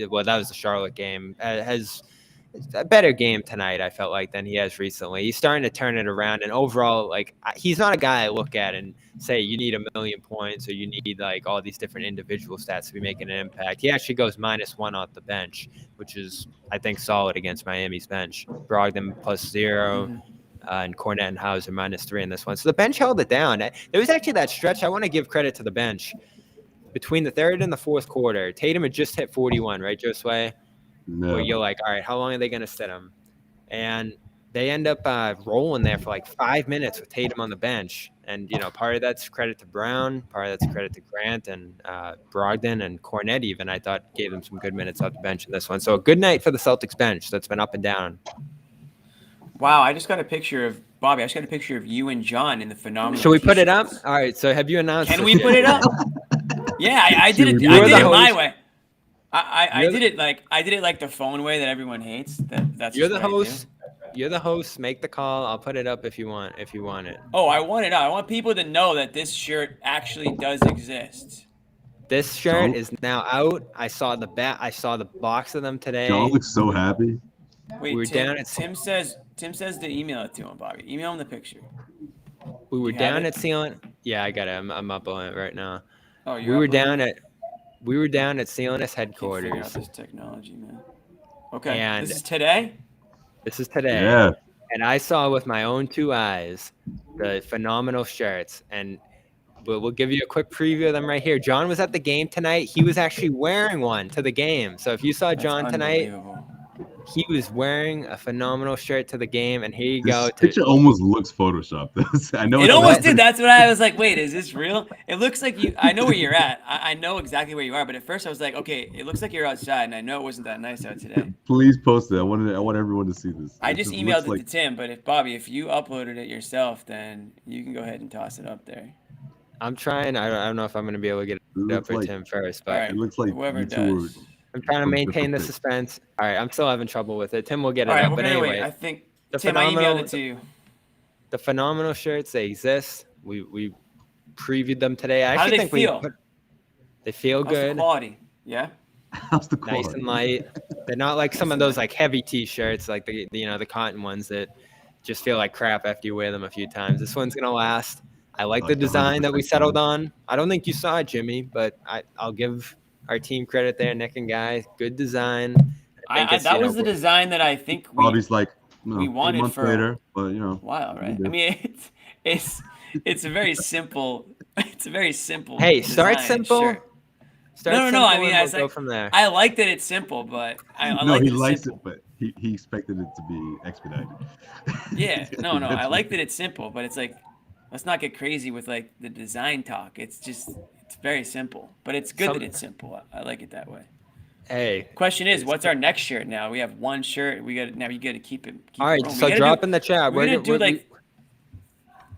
Well, that was the Charlotte game. Has a better game tonight, I felt like, than he has recently. He's starting to turn it around, and overall, like, he's not a guy I look at and say you need 1,000,000 points or you need like all these different individual stats to be making an impact. He actually goes -1 off the bench, which is, I think, solid against Miami's bench. Brogdon +0. And Cornette and Hauser -3 in this one. So the bench held it down. There was actually that stretch. I want to give credit to the bench. Between the third and the fourth quarter, Tatum had just hit 41, right, Josue? No. Where you're like, all right, how long are they going to sit him? And they end up rolling there for like 5 minutes with Tatum on the bench. And, part of that's credit to Brown, part of that's credit to Grant and Brogdon and Cornette even, I thought, gave them some good minutes off the bench in this one. So a good night for the Celtics bench that's been up and down. Wow, I just got a picture of Bobby. I just got a picture of you and John in the phenomenal. Should we put it up? All right. So have you announced? Can we put it up? Yeah, I did it. I did it my way. I did it like the phone way that everyone hates. That's you're the host. You're the host. Make the call. I'll put it up if you want. If you want it. Oh, I want it out. I want people to know that this shirt actually does exist. This shirt is now out. I saw the box of them today. John looks so happy. Wait, Tim says to email it to him, Bobby. Email him the picture. We were down at CLNS. Yeah, I got it. I'm up on it right now. Oh, we were down at CLNS headquarters. Figure out this technology, man. Okay, and this is today. This is today. Yeah. And I saw with my own 2 eyes the phenomenal shirts, and we'll give you a quick preview of them right here. John was at the game tonight. He was actually wearing one to the game. So if you saw John tonight, he was wearing a phenomenal shirt to the game, and here you go. This picture almost looks photoshopped. I know it almost did. That's what I was like. Wait, is this real? It looks like you. I know where you're at. I know exactly where you are. But at first, I was like, okay, it looks like you're outside, and I know it wasn't that nice out today. Please post it. I want everyone to see this. I just emailed it to Tim, but if you uploaded it yourself, then you can go ahead and toss it up there. I'm trying. I don't know if I'm going to be able to get it up for Tim first, but it looks like whoever does. I'm trying to maintain the suspense. All right, I'm still having trouble with it. Tim will get it up. But anyway, I think Tim, I emailed it to you. The phenomenal shirts, they exist. We previewed them today. I How do actually they think feel? They feel How's good. The quality, yeah. How's the quality? Nice and light. They're not like some of those like heavy T-shirts, like the cotton ones that just feel like crap after you wear them a few times. This one's gonna last. I like the design that we settled on. I don't think you saw it, Jimmy, but I'll give our team credit there, Nick and Guy. Good design. That was the design that I think Bobby's like, we wanted for later, but a while, right? I mean, it's a very simple. It's a very simple. Hey, start simple. Sure. No. I mean, we'll go from there. I like that it's simple, but he likes it, but he expected it to be expedited. Yeah, no. I like that it's simple, but it's like, let's not get crazy with like the design talk. It's very simple, but it's good that it's simple. I like it that way. Hey. Question is, what's our next shirt now? We have one shirt. You got to keep it. All right, so drop in the chat.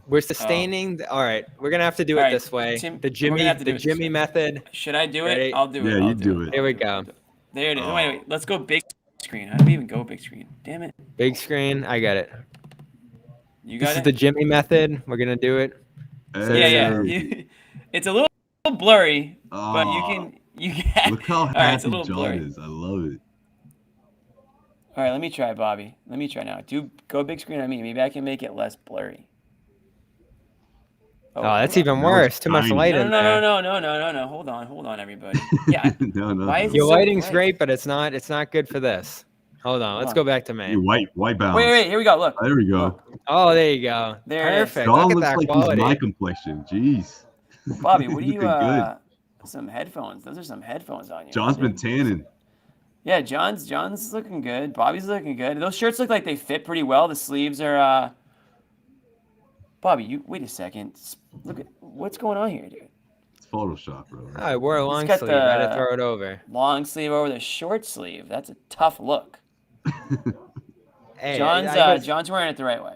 We're sustaining. All right, we're gonna have to do it this way. Tim, the Jimmy method. Should I do it? I'll do it. Yeah, you do it. Here we go. There it is. Wait. Let's go big screen. How do we even go big screen? Damn it. Big screen. I got it. You got this it? is the Jimmy method. We're gonna do it. Yeah. It's a little blurry, but you can. Look how happy John is. I love it. All right, let me try, Bobby. Let me try now. Go big screen on me. Maybe I can make it less blurry. Oh, that's even worse. Too much light in there. No. Hold on, everybody. Yeah. No. Why is your lighting's great, but it's not good for this. Hold on. Let's go back to me. White balance. Wait. Here we go. Look. There we go. Oh, there you go. There Perfect. John Look at looks that like quality. he's my complexion. Jeez. Bobby, what do you? some headphones. Those are some headphones on you. John's been tanning. Yeah, John's looking good. Bobby's looking good. Those shirts look like they fit pretty well. The sleeves are. Bobby, you wait a second. Look at what's going on here, dude. It's Photoshop, bro. I wore a long got sleeve. I had to the- throw it over. Long sleeve over the short sleeve. That's a tough look. Hey, John's wearing it the right way.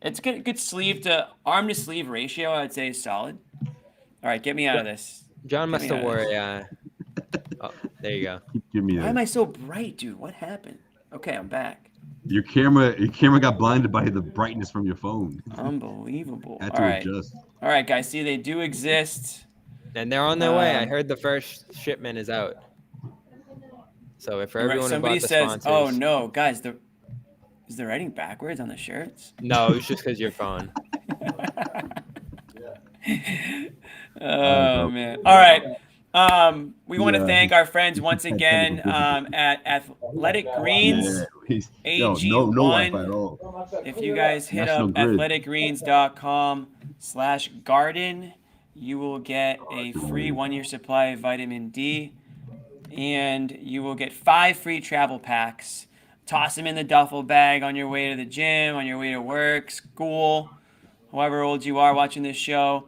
It's good sleeve to arm to sleeve ratio. I'd say is solid. All right, get me out of this. John Get must me have out of wore this. Oh, there you go. Give me Why that. am I so bright, dude? What happened? Okay, I'm back. Your camera got blinded by the brightness from your phone. Unbelievable. Had All to right. adjust. All right, guys. See, they do exist. And they're on their way. I Um, heard the first shipment is out. So for everyone who Somebody bought the says, sponsors, "Oh no, guys, is the writing backwards on the shirts?" No, it was just because your phone. Oh man. All right. We want to Yeah. thank our friends once again at Athletic Greens. No AG1. Wi-Fi at all. If you guys hit National up Grid. athleticgreens.com/garden, you will get a free 1-year supply of vitamin D, and you will get 5 free travel packs. Toss them in the duffel bag on your way to the gym, on your way to work, school, however old you are watching this show.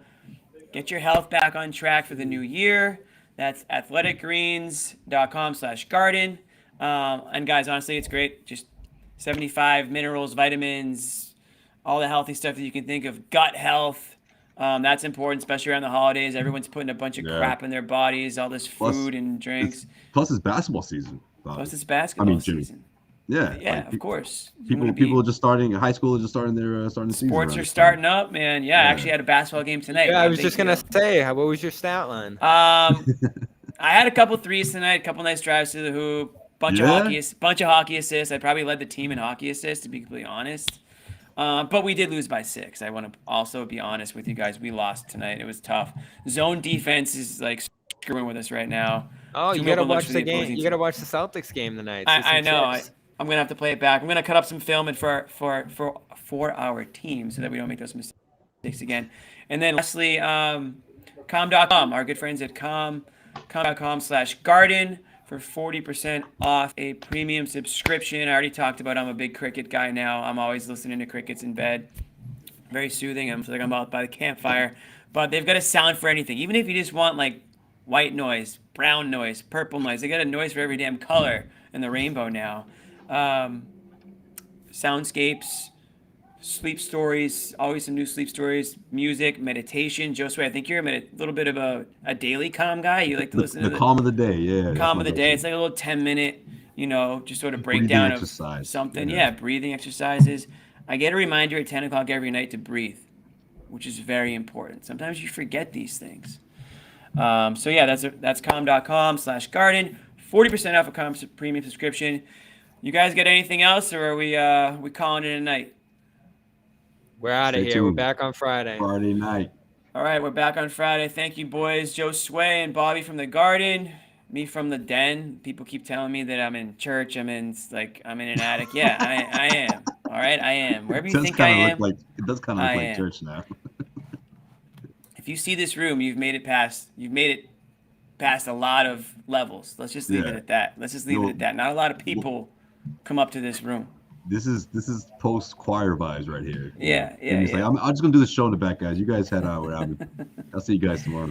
Get your health back on track for the new year. That's athleticgreens.com/garden. And guys, honestly, it's great. Just 75 minerals, vitamins, all the healthy stuff that you can think of. Gut health. That's important, especially around the holidays. Everyone's putting a bunch of crap in their bodies, all this food and drinks. Plus, it's basketball season. Bobby. Plus, it's basketball Jimmy. season. Yeah. Yeah, like, of course. People are just starting. High school is just starting their starting the season. Sports are right? starting up, man. Yeah, I actually had a basketball game tonight. Yeah, I Not a was big just gonna deal. say, what was your stat line? I had a couple threes tonight, a couple nice drives to the hoop, bunch of hockey assists. I probably led the team in hockey assists, to be completely honest. But we did lose by 6. I want to also be honest with you guys. We lost tonight. It was tough. Zone defense is like screwing with us right now. Oh, Too you many gotta open looks watch for the the game. opposing You team. gotta watch the Celtics game tonight. I know. I'm gonna have to play it back. I'm gonna cut up some film and for our team so that we don't make those mistakes again. And then lastly, com.com, our good friends at com.com/garden for 40% off a premium subscription. I already talked about I'm a big cricket guy now. I'm always listening to crickets in bed. Very soothing. I feel like I'm out by the campfire. But they've got a sound for anything. Even if you just want like white noise, brown noise, purple noise. They got a noise for every damn color in the rainbow now. Soundscapes, sleep stories, always some new sleep stories, music, meditation. Josue, I think you're a little bit of a daily calm guy. You like to listen to the calm of the day. Yeah. calm of the day. It's like a little 10-minute, just sort of Breathing breakdown of exercise. something. Yeah. Yeah, breathing exercises. I get a reminder at 10 o'clock every night to breathe, which is very important. Sometimes you forget these things. So yeah, that's com.com/garden. 40% off a premium subscription. You guys got anything else, or are we calling it a night? We're out of Stay here. We're tuned. back on Friday. Friday night. All right, we're back on Friday. Thank you, boys. Josue and Bobby from the Garden, me from the Den. People keep telling me that I'm in church. I'm in an attic. Yeah, I am. All right, I am. Wherever you think I am. It does kind of I look like am. church now. If you see this room, you've made it past a lot of levels. Let's just leave it at that. Not a lot of people come up to this room. This is post choir vibes right here. Yeah. Like, I'm just gonna do the show in the back, guys. You guys head out without me. I'll see you guys tomorrow.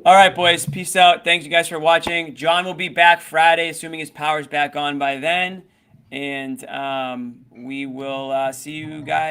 All right, boys. Peace out. Thanks you guys for watching. John will be back Friday, assuming his power's back on by then. And we will see you guys.